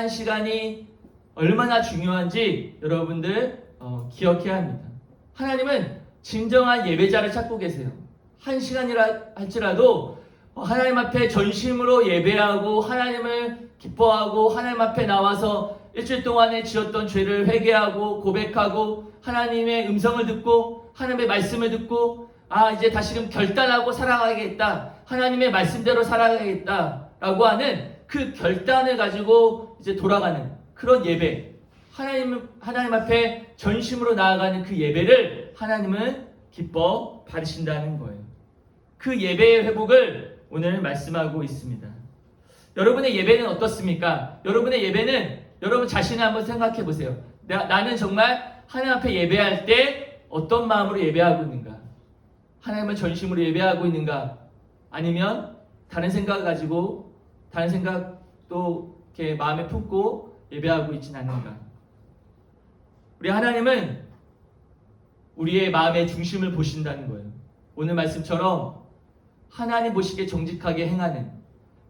시간이 얼마나 중요한지 여러분들 기억해야 합니다. 하나님은 진정한 예배자를 찾고 계세요. 한 시간이라 할지라도 하나님 앞에 전심으로 예배하고 하나님을 기뻐하고 하나님 앞에 나와서 일주일 동안에 지었던 죄를 회개하고 고백하고 하나님의 음성을 듣고 하나님의 말씀을 듣고 이제 다시금 결단하고 살아가겠다. 하나님의 말씀대로 살아가겠다. 라고 하는 그 결단을 가지고 이제 돌아가는 그런 예배. 하나님 앞에 전심으로 나아가는 그 예배를 하나님은 기뻐 받으신다는 거예요. 그 예배의 회복을 오늘 말씀하고 있습니다. 여러분의 예배는 어떻습니까? 여러분의 예배는 여러분 자신을 한번 생각해 보세요. 나는 정말 하나님 앞에 예배할 때 어떤 마음으로 예배하고 있는가? 하나님을 전심으로 예배하고 있는가? 아니면 다른 생각을 가지고 다른 생각도 이렇게 마음에 품고 예배하고 있진 않는가? 우리 하나님은 우리의 마음의 중심을 보신다는 거예요. 오늘 말씀처럼 하나님 보시기에 정직하게 행하는,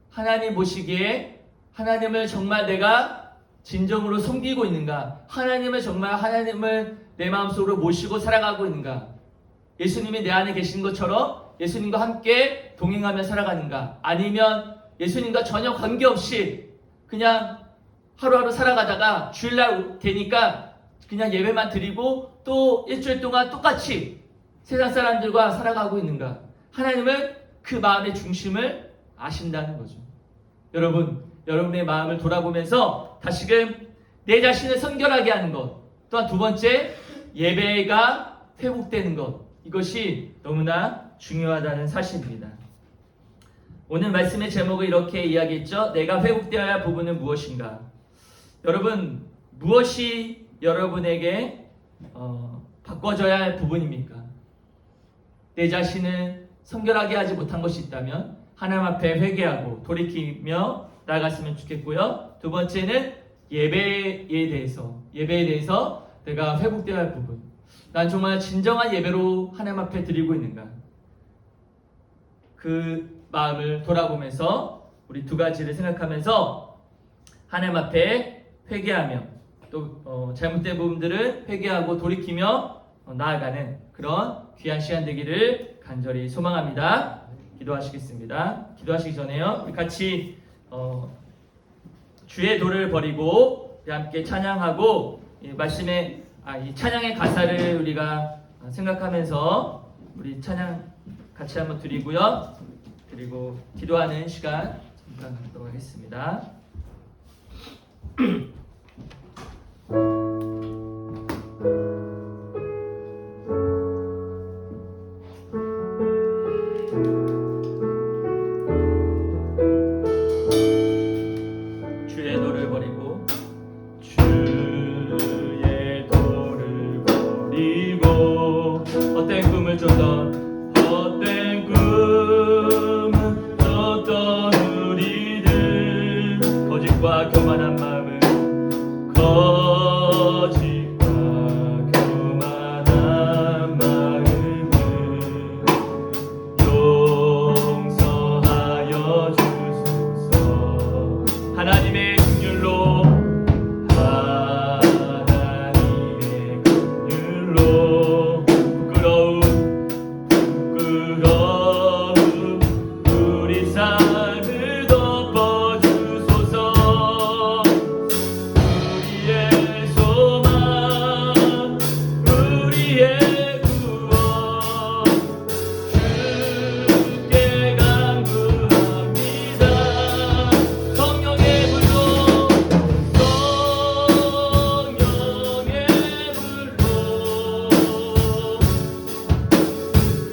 하나님 보시기에 하나님을 정말 내가 진정으로 섬기고 있는가? 하나님을 정말 내 마음속으로 모시고 살아가고 있는가? 예수님이 내 안에 계신 것처럼 예수님과 함께 동행하며 살아가는가? 아니면 예수님과 전혀 관계없이 그냥 하루하루 살아가다가 주일날 되니까 그냥 예배만 드리고 또 일주일 동안 똑같이 세상 사람들과 살아가고 있는가? 하나님은 그 마음의 중심을 아신다는 거죠. 여러분의 마음을 돌아보면서 다시금 내 자신을 성결하게 하는 것, 또한 두 번째 예배가 회복되는 것, 이것이 너무나 중요하다는 사실입니다. 오늘 말씀의 제목을 이렇게 이야기했죠. 내가 회복되어야 할 부분은 무엇인가? 여러분, 무엇이 여러분에게 바꿔져야 할 부분입니까? 내 자신을 성결하게 하지 못한 것이 있다면 하나님 앞에 회개하고 돌이키며 나아갔으면 좋겠고요. 두 번째는 예배에 대해서 내가 회복되어야 할 부분. 난 정말 진정한 예배로 하나님 앞에 드리고 있는가? 그 마음을 돌아보면서 우리 두 가지를 생각하면서 하나님 앞에 회개하며 또 잘못된 부분들을 회개하고 돌이키며 나아가는 그런 귀한 시간 되기를 간절히 소망합니다. 기도하시겠습니다. 기도하시기 전에요, 우리 같이 주의 도를 버리고 우리 함께 찬양하고 이 찬양의 가사를 우리가 생각하면서 우리 찬양 같이 한번 드리고요. 그리고 기도하는 시간 잠깐 갖도록 하겠습니다. 주의 도를 버리고 헛된 꿈을 쫓던 우리들 거짓과 교만한 마음은 용서하여 주소서. 하나님의 긍휼로 부끄러움 우리 삶을 덮어주소서. 우리의 소망 우리의 구원 주께 간구합니다. 성령의 불로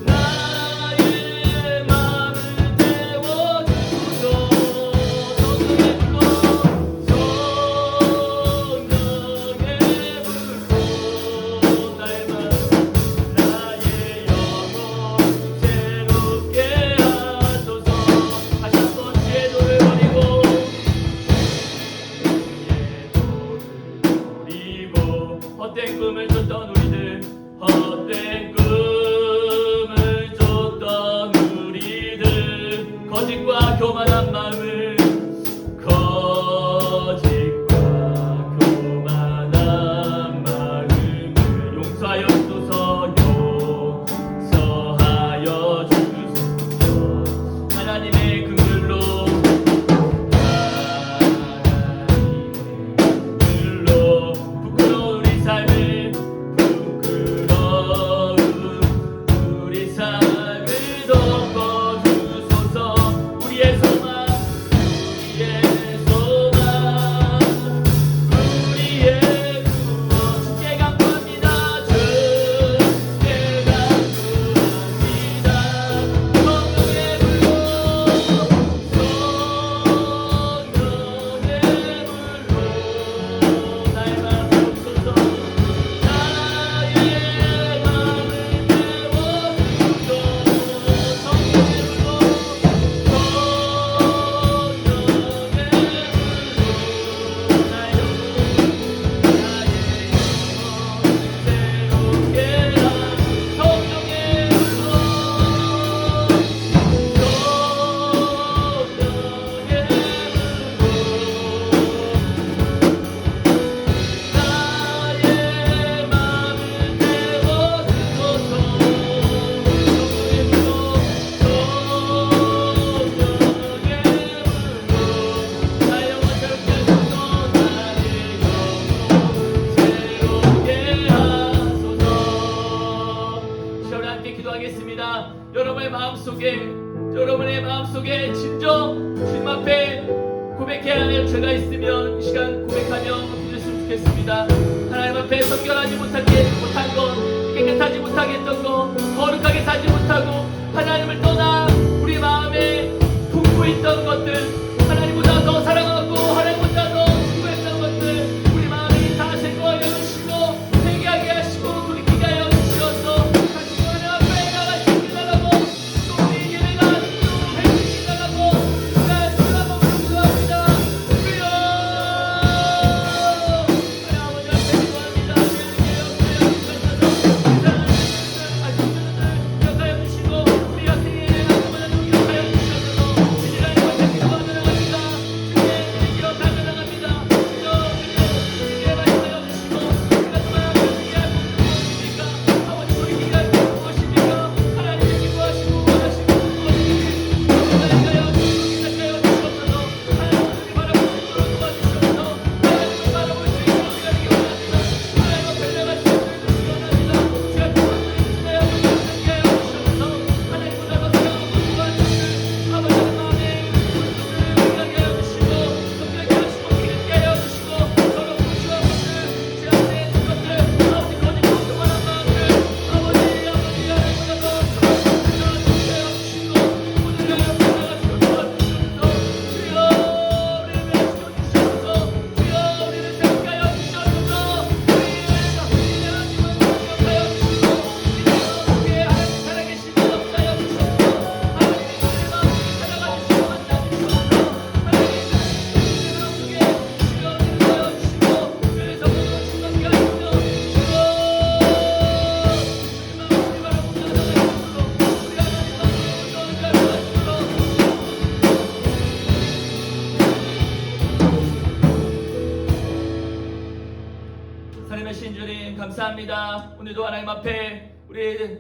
나의 마음을 태워주소. 성령의 불로 나의 마음 나의 영혼 새롭게 하소서. 다시 한번 주의 도를 버리고 헛된 꿈을 쫓던 우리들 거짓과 교만한 마음을 용서하여 주소서. 용서하여 주소서. 하나님의 긍휼로 여러분의 마음속에 진정 주님 앞에 고백해야 할 죄가 있으면 이 시간 고백하며 드렸으면 좋겠습니다. 하나님 앞에 성결하지 못한 것, 깨끗하지 못하게 했던 것, 거룩하게 살지 못하고 하나님을 떠나 우리 마음에 품고 있던 것들, 하나님보다 더 사랑하고 하나님보다 더 수고했던 것들 우리 마음에 다 제거하여 주시고 회개하게 하시고 돌이키게 하여 주시어서 다시 하나님 앞에 나갈 수 있게 달라고, 또 우리 예배가 또 뵐 수 있게 달라고 주님 한번 부탁합니다. 주여 우리 아버지 앞에 기도합니다. 기억하여 주시고 우리 학생의 아버지를 기억하여 주셔서 이 시간에 기도하며 나갑니다. 주님 기억하며 나갑니다. 주여 주님의 말씀하여 주시고 우리가 정말 하나님께 할 무엇입니까? 아버지 돌이키기가 무엇입니까? 하나님을 기뻐하시고 원하시고 무엇입니까? 기억하여 주시옵소서. 하나님을 바라보는 눈으로 도와주시옵소서. 하나님을 바라볼 수 있는 우리가 되기 원합니다. 하나님 앞에 나갈 수 있는 우리가 원합니다. 주여 기억하여 주시옵소서. 하나님보다 더 사랑하고 도와주시는 아버지의 마음에 우리가 하여 주시고 성결케 하시고 기름게 하여 주시고 서로 부주와 것들 제 안에 있는 것들 아버지 거짓 공동하는 마음들 아버지 하나님보다 더 좋아하시는 하여 주시고 오늘을 나가시고 도와주시옵소서. 주여 우리를 지켜주시옵소서. 주여 우리를 생각하여 주시옵소서. 우리의 하나님을 생각하여 주시고 우리의 하나님 살아계시고 역사하여 주시옵소서. 하나님의 우리의 마음을 찾아가 주시고 만나 주시옵소서. 하나님의 우리의 마음속에 주여 우리를 하여 주시고 주의 성령으로 충만케 하시옵소서. 주여 우리 마음을 바라보며 나가시옵소서. 우리 하나님 마음으로 떠나게 하시옵소서. 하나님의 신주님 감사합니다. 오늘도 하나님 앞에 우리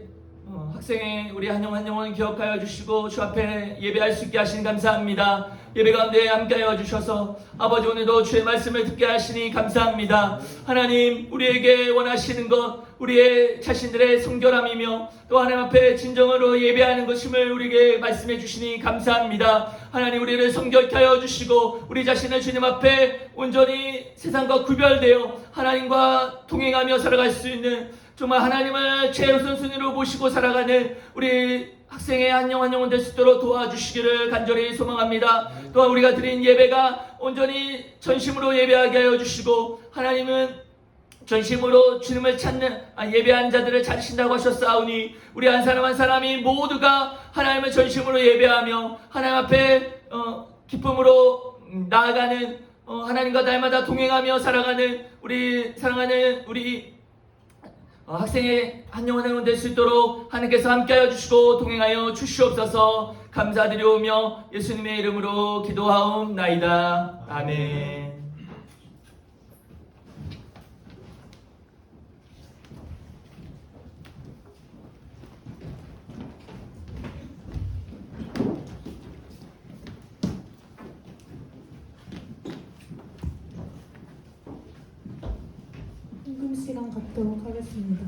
학생의 우리 한 영혼 기억하여 주시고 주 앞에 예배할 수 있게 하시니 감사합니다. 예배 가운데 함께하여 주셔서 아버지 오늘도 주의 말씀을 듣게 하시니 감사합니다. 하나님 우리에게 원하시는 것 우리의 자신들의 성결함이며 또 하나님 앞에 진정으로 예배하는 것임을 우리에게 말씀해 주시니 감사합니다. 하나님 우리를 성결케 하여 주시고 우리 자신을 주님 앞에 온전히 세상과 구별되어 하나님과 동행하며 살아갈 수 있는 정말 하나님을 최우선순위로 모시고 살아가는 우리 학생의 한 영혼 될 수 있도록 도와주시기를 간절히 소망합니다. 또한 우리가 드린 예배가 온전히 전심으로 예배하게 하여 주시고 하나님은 전심으로 주님을 찾는 예배한 자들을 찾으신다고 하셨사오니 우리 한 사람 한 사람이 모두가 하나님을 전심으로 예배하며 하나님 앞에 기쁨으로 나아가는 하나님과 날마다 동행하며 살아가는 우리 사랑하는 우리 학생의 한 영혼 될 수 있도록 하나님께서 함께하여 주시고 동행하여 주시옵소서. 감사드리오며 예수님의 이름으로 기도하옵나이다. 아멘. 헌금 시간 갖도록 하겠습니다.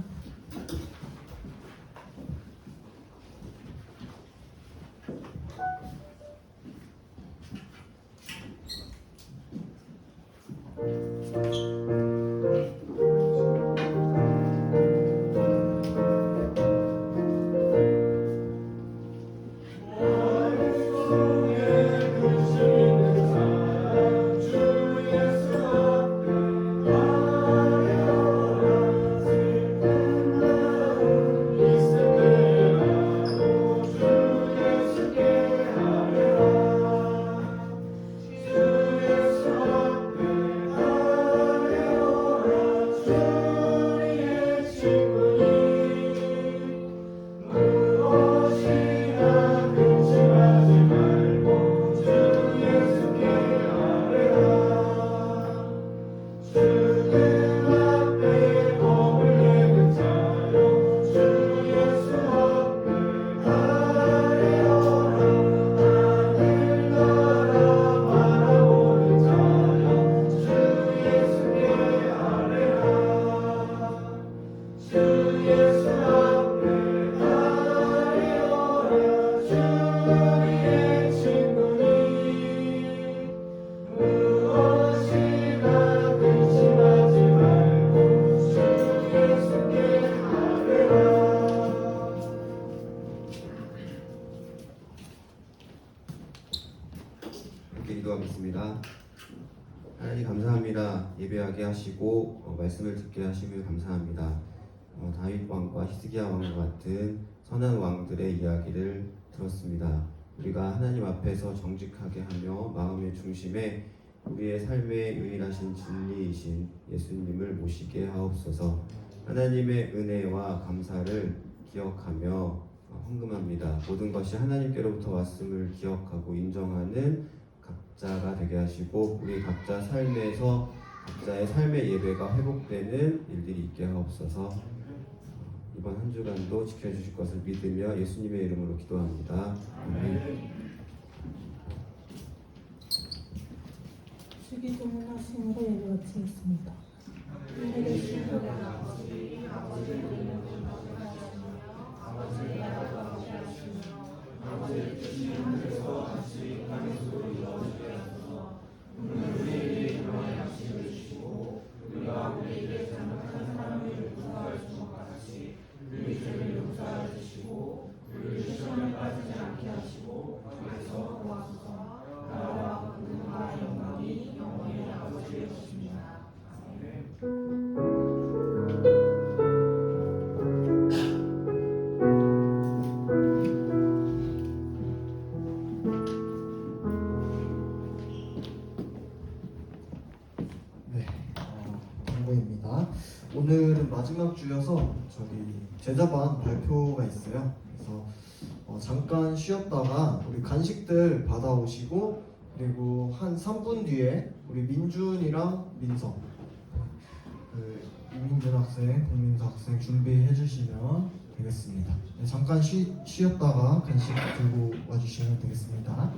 기도하겠습니다. 하나님 감사합니다. 예배하게 하시고 말씀을 듣게 하시며 감사합니다. 다윗 왕과 히스기야 왕과 같은 선한 왕들의 이야기를 들었습니다. 우리가 하나님 앞에서 정직하게 하며 마음의 중심에 우리의 삶의 유일하신 진리이신 예수님을 모시게 하옵소서. 하나님의 은혜와 감사를 기억하며 헌금합니다. 모든 것이 하나님께로부터 왔음을 기억하고 인정하는 각자가 되게 하시고 우리 각자 삶에서 각자의 삶의 예배가 회복되는 일들이 있게 하옵소서. 이번 한 주간도 지켜주실 것을 믿으며 예수님의 이름으로 기도합니다. 아멘. 주기 주문하심으로 예배 마치겠습니다. 네, 광고입니다. 오늘은 마지막 주여서 저기 제자반 발표가 있어요. 그래서 잠깐 쉬었다가 우리 간식들 받아오시고 그리고 한 3분 뒤에 우리 민준이랑 민성, 이민준 학생, 공민수 학생 준비해 주시면 되겠습니다. 네, 잠깐 쉬었다가 간식 들고 와주시면 되겠습니다.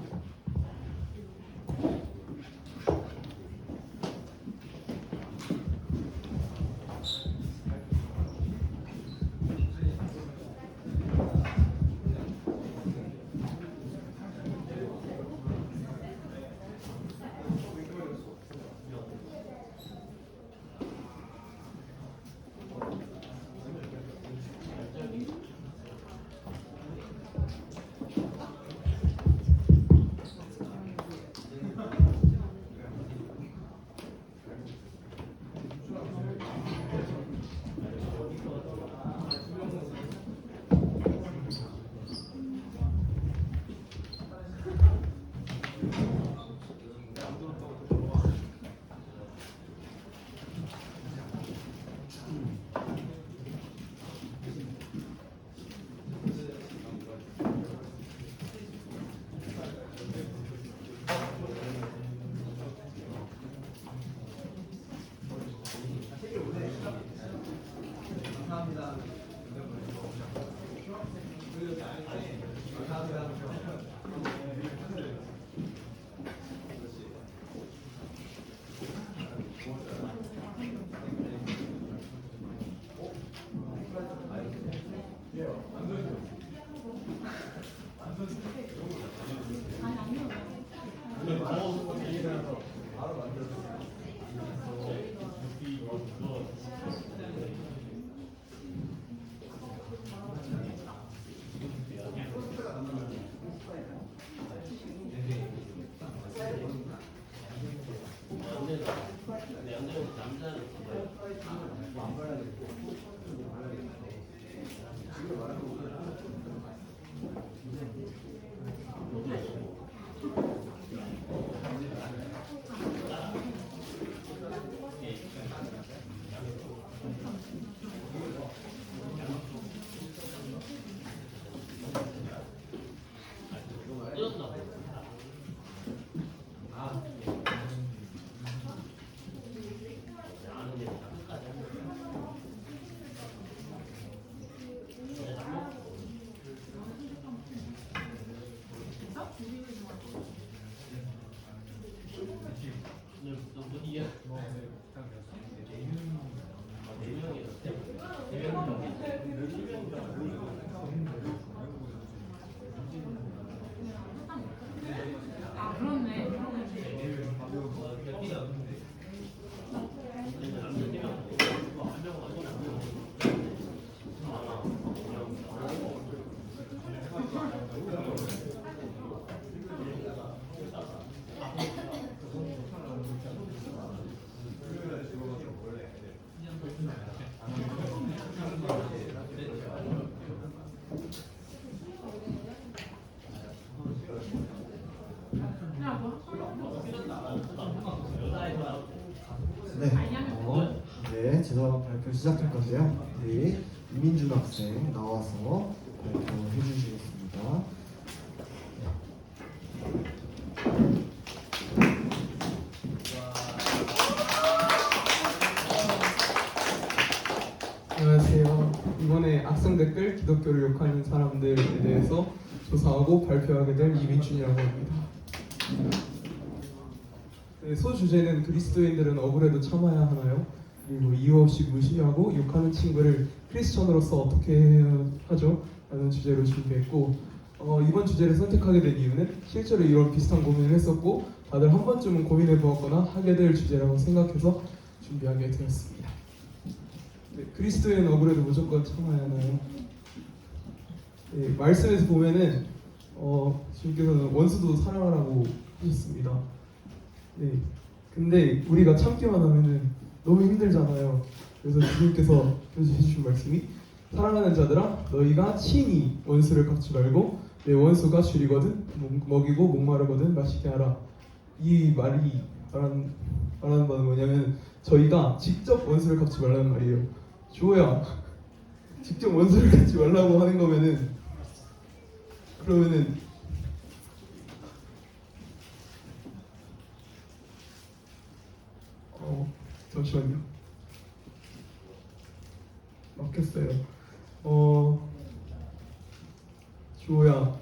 발표 시작할 건데요. 우리 이민준 학생 나와서 발표해 주시겠습니다. 안녕하세요. 이번에 악성 댓글 기독교를 욕하는 사람들에 대해서 조사하고 발표하게 될 이민준이라고 합니다. 네, 소주제는 그리스도인들은 억울해도 참아야 하나요? 그리고 이유 없이 무시하고 욕하는 친구를 크리스천으로서 어떻게 해야 하죠? 라는 주제로 준비했고 이번 주제를 선택하게 된 이유는 실제로 이런 비슷한 고민을 했었고 다들 한 번쯤은 고민해 보았거나 하게 될 주제라고 생각해서 준비하게 되었습니다. 네, 그리스도인은 억울해도 무조건 참아야 하나요? 네, 말씀에서 보면은 주님께서는 원수도 사랑하라고 하셨습니다. 네, 근데 우리가 참기만 하면은 너무 힘들잖아요. 그래서 주님께서 해주신 말씀이 사랑하는 자들아 너희가 친히 원수를 갚지 말고 내 원수가 줄이거든 먹이고 목마르거든 마시게 하라. 이 말이 말하는 바는 뭐냐면 저희가 직접 원수를 갚지 말라는 말이에요. 주호야 직접 원수를 갚지 말라고 하는 거면은 그러면은 잠시만요. 막혔어요. 주호야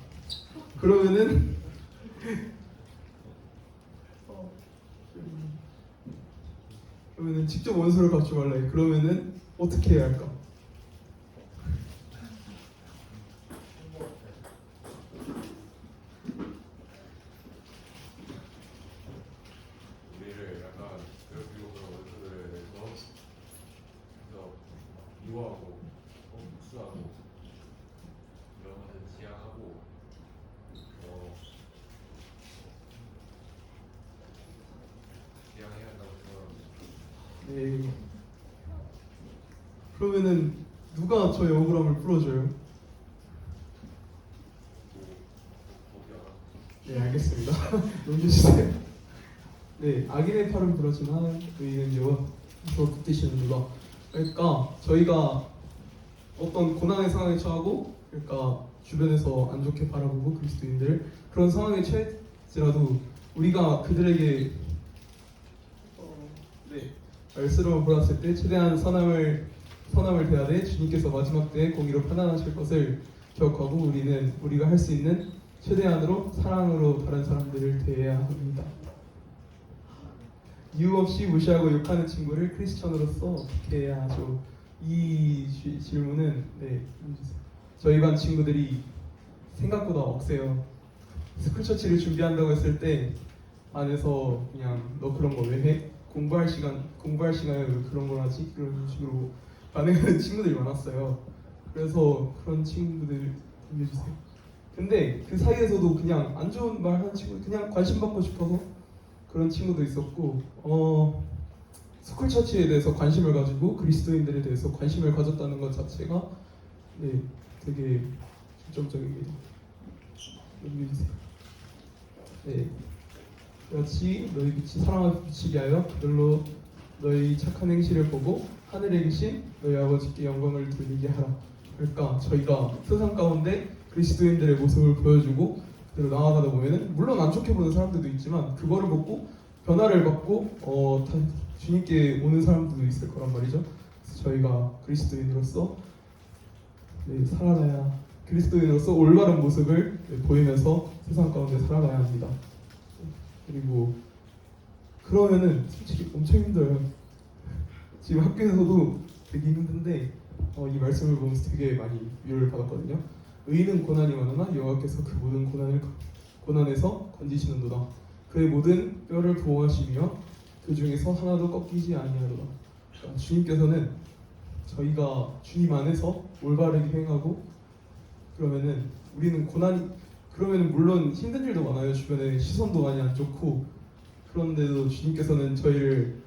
그러면은 그러면은 직접 원수를 갚지 말라 해. 그러면은 어떻게 해야 할까? 우리를 약간 괴롭히고 그런 원수들에 대해서 그래서 미워하고 복수하고 이런 것을 지양하고 지양해야 한다고 생각합니다. 네. 그러면은 누가 저의 억울함을 풀어줘요? 네, 알겠습니다. 넘겨주세요. 네, 악인의 팔은 부러지나 의인은 저 붙드시는 누가. 그러니까 저희가 어떤 고난의 상황에 처하고, 그러니까 주변에서 안 좋게 바라보고 그리스도인들 그런 상황에 처했지라도 우리가 그들에게 말씀을 보았을 때 최대한 선함을 대하되 주님께서 마지막 때에 공의로 판단하실 것을 기억하고 우리는 우리가 할 수 있는 최대한으로 사랑으로 다른 사람들을 대해야 합니다. 이유 없이 무시하고 욕하는 친구를 크리스천으로서 어떻게 해야 하죠? 이 질문은 저희 반 친구들이 생각보다 억세요. 스쿨처치를 준비한다고 했을 때 안에서 그냥 너 그런 거 왜 해? 공부할 시간에 왜 그런 걸 하지? 그런 식으로 반응하는 친구들이 많았어요. 그래서 그런 친구들 알려주세요. 근데 그 사이에서도 그냥 안 좋은 말 하는 친구, 그냥 관심 받고 싶어서 그런 친구도 있었고, 스쿨처치에 대해서 관심을 가지고 그리스도인들에 대해서 관심을 가졌다는 것 자체가 되게 중점적입니다. 넘겨주세요. 네. 같이 너희 빛이 사랑을 비치게 하여 그들로 너희 착한 행실을 보고 하늘에 계신 너희 아버지께 영광을 돌리게 하라. 그러니까 저희가 세상 가운데 그리스도인들의 모습을 보여주고 그대로 나아가다 보면은 물론 안 좋게 보는 사람들도 있지만 그거를 보고 변화를 받고 주님께 오는 사람들도 있을 거란 말이죠. 그래서 저희가 그리스도인으로서 살아가야 그리스도인으로서 올바른 모습을 보이면서 세상 가운데 살아가야 합니다. 그리고 그러면은 솔직히 엄청 힘들어요. 지금 학교에서도 되게 힘든데 이 말씀을 보면서 되게 많이 위로를 받았거든요. 의인은 고난이 많으나 여호와께서 그 모든 고난에서 건지시는도다. 그의 모든 뼈를 보호하시며 그 중에서 하나도 꺾이지 아니하도다. 그러니까 주님께서는 저희가 주님 안에서 올바르게 행하고 그러면은 우리는 그러면은 물론 힘든 일도 많아요. 주변에 시선도 많이 안 좋고 그런데도 주님께서는 저희를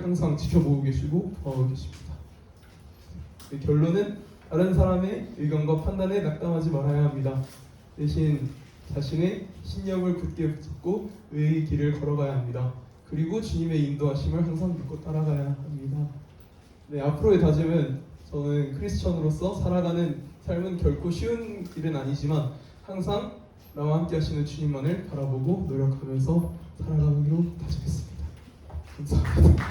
항상 지켜보고 계시고 보호하고 계십니다. 결론은 다른 사람의 의견과 판단에 낙담하지 말아야 합니다. 대신 자신의 신념을 굳게 붙잡고 의의 길을 걸어가야 합니다. 그리고 주님의 인도하심을 항상 믿고 따라가야 합니다. 네, 앞으로의 다짐은 저는 크리스천으로서 살아가는 삶은 결코 쉬운 일은 아니지만 항상 나와 함께 하시는 주님만을 바라보고 노력하면서 살아가기로 다짐했습니다. 감사합니다.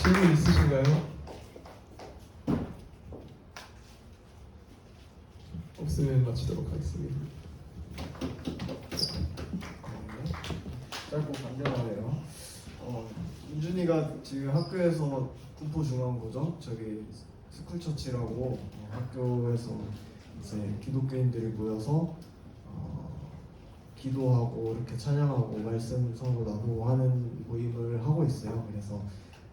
질문 있으신가요? 없으면 마치도록 하겠습니다. 짧고 간단하네요. 민준이가 지금 학교에서 군포중앙고죠. 저기 스쿨처치라고 학교에서 이제 기독교인들이 모여서 기도하고 이렇게 찬양하고 말씀 서로 나누고 하는 모임을 하고 있어요. 그래서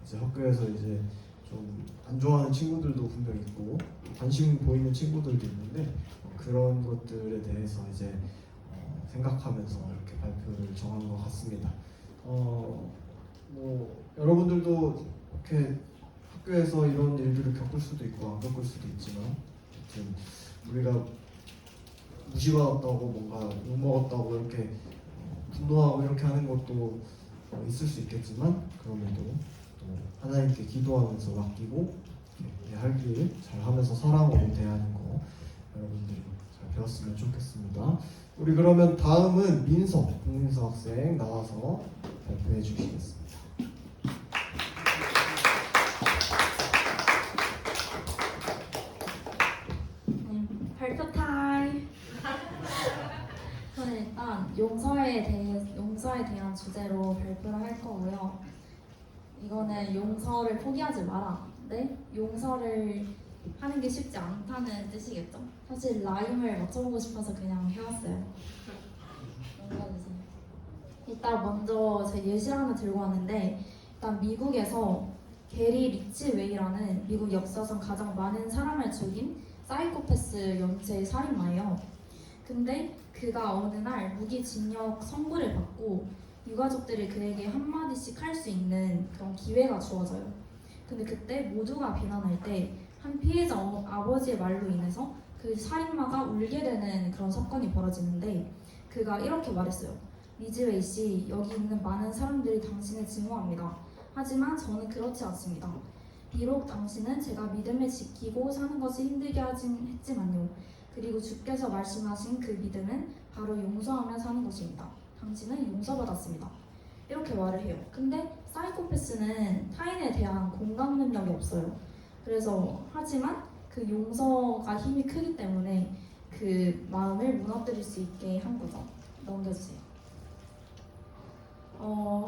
이제 학교에서 이제 좀 안 좋아하는 친구들도 분명 있고 관심 보이는 친구들도 있는데 그런 것들에 대해서 이제 생각하면서 이렇게 발표를 정한 것 같습니다. 뭐 여러분들도 이렇게 학교에서 이런 일들을 겪을 수도 있고 안 겪을 수도 있지만 아무튼 우리가 무시받았다고 뭔가 욕먹었다고 이렇게 분노하고 이렇게 하는 것도 있을 수 있겠지만 그럼에도 또 하나님께 기도하면서 맡기고 할 길 잘하면서 사랑으로 대하는 거 여러분들이 잘 배웠으면 좋겠습니다. 우리 그러면 다음은 민석, 국민석 학생 나와서 발표해 주시겠습니다. 발표 타임. 저는 일단 용서에 대한 주제로 발표를 할 거고요. 이거는 용서를 포기하지 마라. 네? 용서를 하는 게 쉽지 않다는 뜻이겠죠? 사실 라임을 맞춰보고 싶어서 그냥 해왔어요. 넘겨주세요. 일단 먼저 제 예시를 하나 들고 왔는데 일단 미국에서 게리 리치웨이라는 미국 역사상 가장 많은 사람을 죽인 사이코패스 연쇄 살인마예요. 근데 그가 어느 날 무기징역 선고를 받고 유가족들이 그에게 한마디씩 할 수 있는 그런 기회가 주어져요. 근데 그때 모두가 비난할 때 한 피해자 아버지의 말로 인해서 그 살인마가 울게 되는 그런 사건이 벌어지는데 그가 이렇게 말했어요. 리즈웨이 씨, 여기 있는 많은 사람들이 당신을 증오합니다. 하지만 저는 그렇지 않습니다. 비록 당신은 제가 믿음을 지키고 사는 것이 힘들게 하진 했지만요. 그리고 주께서 말씀하신 그 믿음은 바로 용서하며 사는 것입니다. 당신은 용서받았습니다. 이렇게 말을 해요. 근데 사이코패스는 타인에 대한 공감 능력이 없어요. 그래서 하지만 그 용서가 힘이 크기 때문에 그 마음을 무너뜨릴 수 있게 한 거죠. 넘겨주세요.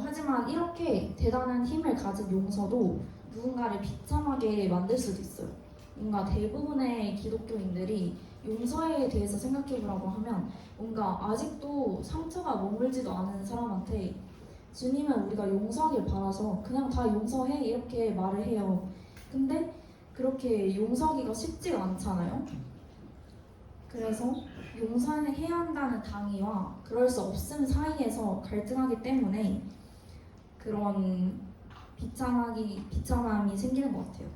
하지만 이렇게 대단한 힘을 가진 용서도 누군가를 비참하게 만들 수도 있어요. 뭔가 대부분의 기독교인들이 용서에 대해서 생각해보라고 하면 뭔가 아직도 상처가 머물지도 않은 사람한테 주님은 우리가 용서하길 바라서 그냥 다 용서해 이렇게 말을 해요. 근데 그렇게 용서하기가 쉽지가 않잖아요. 그래서 용서를 해야 한다는 당위와 그럴 수 없음 사이에서 갈등하기 때문에 그런 비참함이 생기는 것 같아요.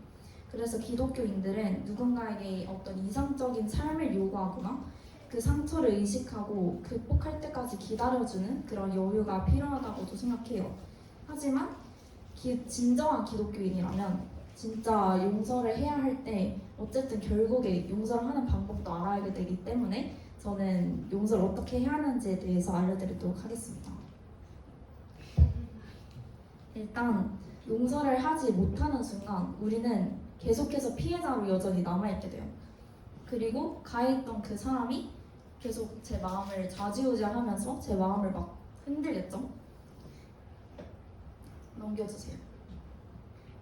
그래서 기독교인들은 누군가에게 어떤 이상적인 삶을 요구하거나 그 상처를 의식하고 극복할 때까지 기다려주는 그런 여유가 필요하다고도 생각해요. 하지만 진정한 기독교인이라면 진짜 용서를 해야 할 때 어쨌든 결국에 용서를 하는 방법도 알아야 되기 때문에 저는 용서를 어떻게 해야 하는지에 대해서 알려드리도록 하겠습니다. 일단 용서를 하지 못하는 순간 우리는 계속해서 피해자로 여전히 남아있게 돼요. 그리고 가해했던 그 사람이 계속 제 마음을 좌지우지하면서 제 마음을 막 흔들겠죠. 넘겨주세요.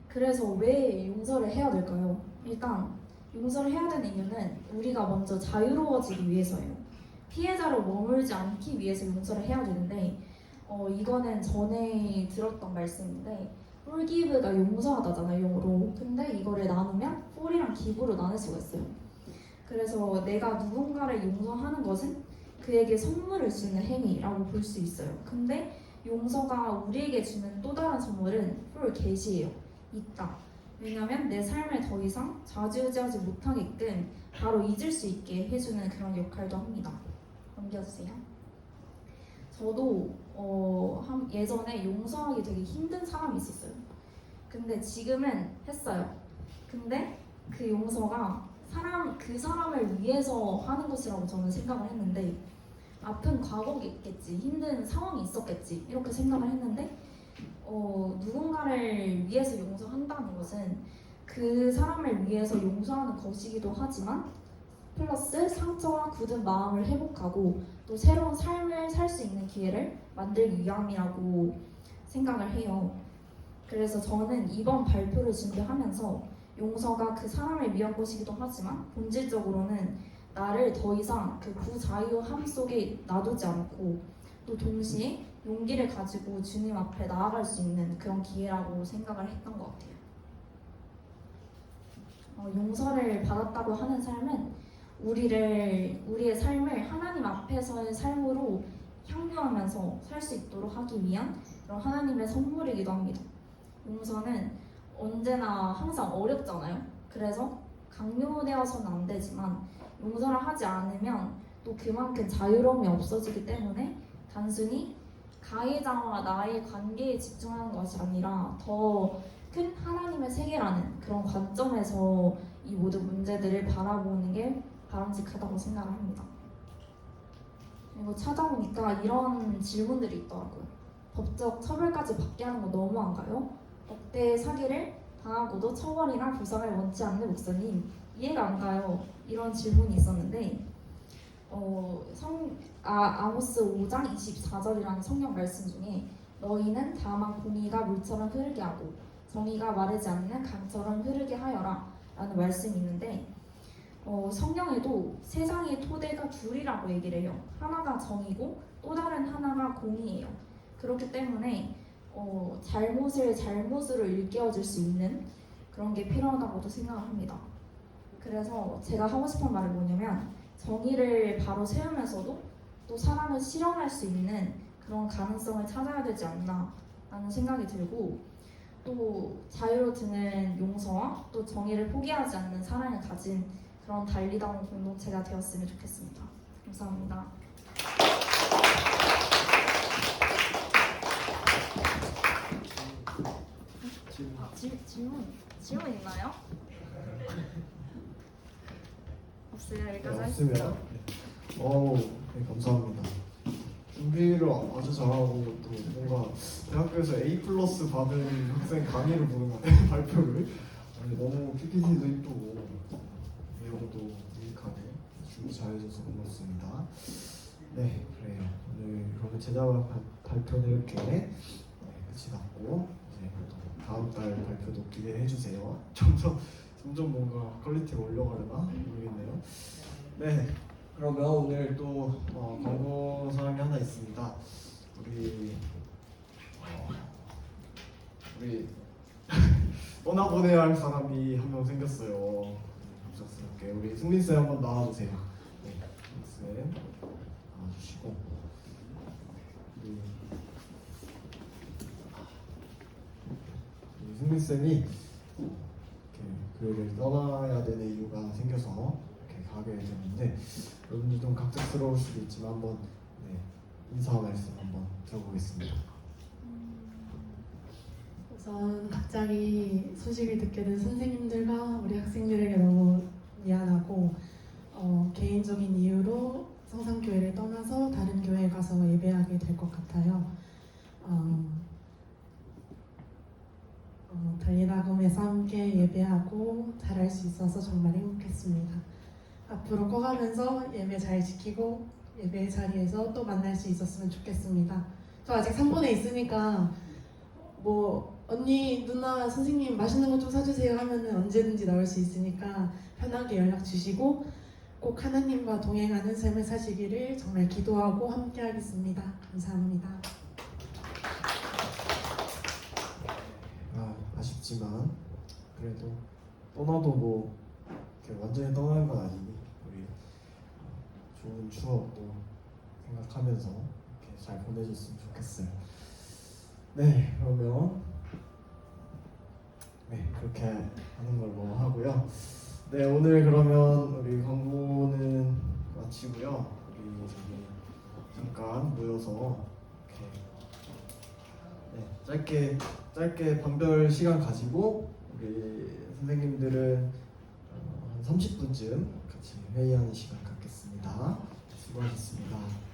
그래서 왜 용서를 해야 될까요? 일단 용서를 해야 되는 이유는 우리가 먼저 자유로워지기 위해서예요. 피해자로 머물지 않기 위해서 용서를 해야 되는데 이거는 전에 들었던 말씀인데 forgive가 용서하다잖아요, 영어로. 근데 이거를 나누면 for이랑 give로 나눌 수가 있어요. 그래서 내가 누군가를 용서하는 것은 그에게 선물을 주는 행위라고 볼 수 있어요. 근데 용서가 우리에게 주는 또 다른 선물은 forget이에요. 있다. 왜냐하면 내 삶을 더 이상 좌지우지하지 못하게끔 바로 잊을 수 있게 해주는 그런 역할도 합니다. 넘겨주세요. 저도 예전에 용서하기 되게 힘든 사람이 있었어요. 근데 지금은 했어요. 근데 그 용서가 그 사람을 위해서 하는 것이라고 저는 생각을 했는데, 아픈 과거겠지, 힘든 상황이 있었겠지, 이렇게 생각을 했는데, 누군가를 위해서 용서한다는 것은 그 사람을 위해서 용서하는 것이기도 하지만 플러스 상처와 굳은 마음을 회복하고 또 새로운 삶을 살 수 있는 기회를 만들기 위함이라고 생각을 해요. 그래서 저는 이번 발표를 준비하면서 용서가 그 사람을 위한 것이기도 하지만 본질적으로는 나를 더 이상 그 부자유함 속에 놔두지 않고 또 동시에 용기를 가지고 주님 앞에 나아갈 수 있는 그런 기회라고 생각을 했던 것 같아요. 용서를 받았다고 하는 삶은 우리의 삶을 하나님 앞에서의 삶으로 향유하면서 살 수 있도록 하기 위한 그런 하나님의 선물이기도 합니다. 용서는 언제나 항상 어렵잖아요. 그래서 강요되어서는 안 되지만 용서를 하지 않으면 또 그만큼 자유로움이 없어지기 때문에 단순히 가해자와 나의 관계에 집중하는 것이 아니라 더 큰 하나님의 세계라는 그런 관점에서 이 모든 문제들을 바라보는 게 바람직하다고 생각을 합니다. 그리고 찾아보니까 이런 질문들이 있더라고요. 법적 처벌까지 받게 하는 거 너무한가요? 억대 사기를 당하고도 처벌이나 보상을 원치 않는 목사님, 이해가 안 가요. 이런 질문이 있었는데 아모스 5장 24절이라는 성경 말씀 중에 너희는 다만 공의가 물처럼 흐르게 하고 정의가 마르지 않는 강처럼 흐르게 하여라 라는 말씀이 있는데, 성경에도 세상의 토대가 둘이라고 얘기를 해요. 하나가 정의고 또 다른 하나가 공의예요. 그렇기 때문에 잘못을 잘못으로 일깨워줄 수 있는 그런 게 필요하다고도 생각을 합니다. 그래서 제가 하고 싶은 말은 뭐냐면, 정의를 바로 세우면서도 또 사람을 실현할 수 있는 그런 가능성을 찾아야 되지 않나 라는 생각이 들고, 또 자유로 드는 용서와 또 정의를 포기하지 않는 사랑을 가진 그런 달리다운 공동체가 되었으면 좋겠습니다. 감사합니다. 질문 있나요? 없어요. 여기까지 하겠습니다. 없으면 네, 감사합니다. 준비를 아주 잘하고 또 뭔가 대학교에서 A+ 받은 학생 강의를 보는 것 같아요. 발표를. 아니, 너무 PPT도 이쁘고 내용도 유익하게 준비 잘해줘서 고맙습니다. 네, 그래요. 오늘 그러면 제자 발표는 이렇게 끝이 났고, 이제 또 다음 달 발표도 기대해 주세요. 점점 뭔가 퀄리티가 올려가려나 모르겠네요. 네, 그러면 오늘 또 광고 사항이 하나 있습니다. 우리 떠나보내야 할 사람이 한 명 생겼어요. 갑작스럽게 우리 승민 쌤 한번 나와주세요. 네, 승민 쌤 나와주시고, 우리 승민 쌤이 교회를 떠나야 되는 이유가 생겨서 이렇게 가게 되었는데, 여러분들 좀 갑작스러울 수도 있지만 한번 인사 말씀 한번 들어보겠습니다. 우선 갑자기 소식을 듣게 된 선생님들과 우리 학생들에게 너무 미안하고, 개인적인 이유로 성산교회를 떠나서 다른 교회에 가서 예배하게 될 것 같아요. 달리다금에서 함께 예배하고 잘할 수 있어서 정말 행복했습니다. 앞으로 커가면서 예배 잘 지키고 예배 자리에서 또 만날 수 있었으면 좋겠습니다. 저 아직 3번에 있으니까 뭐 언니, 누나, 선생님 맛있는 거 좀 사주세요 하면은 언제든지 나올 수 있으니까 편하게 연락 주시고 꼭 하나님과 동행하는 삶을 사시기를 정말 기도하고 함께 하겠습니다. 감사합니다. 아쉽지만 그래도 떠나도 뭐 이렇게 완전히 떠나는 건 아니니 우리 좋은 추억도 생각하면서 이렇게 잘 보내줬으면 좋겠어요. 네, 그러면 그렇게 하는 걸로 하고요. 네, 오늘 그러면 우리 광고는 마치고요. 우리 저기 잠깐 모여서 모여서 이렇게 짧게 방별 시간 가지고 우리 선생님들은 한 30분쯤 같이 회의하는 시간 갖겠습니다. 수고하셨습니다.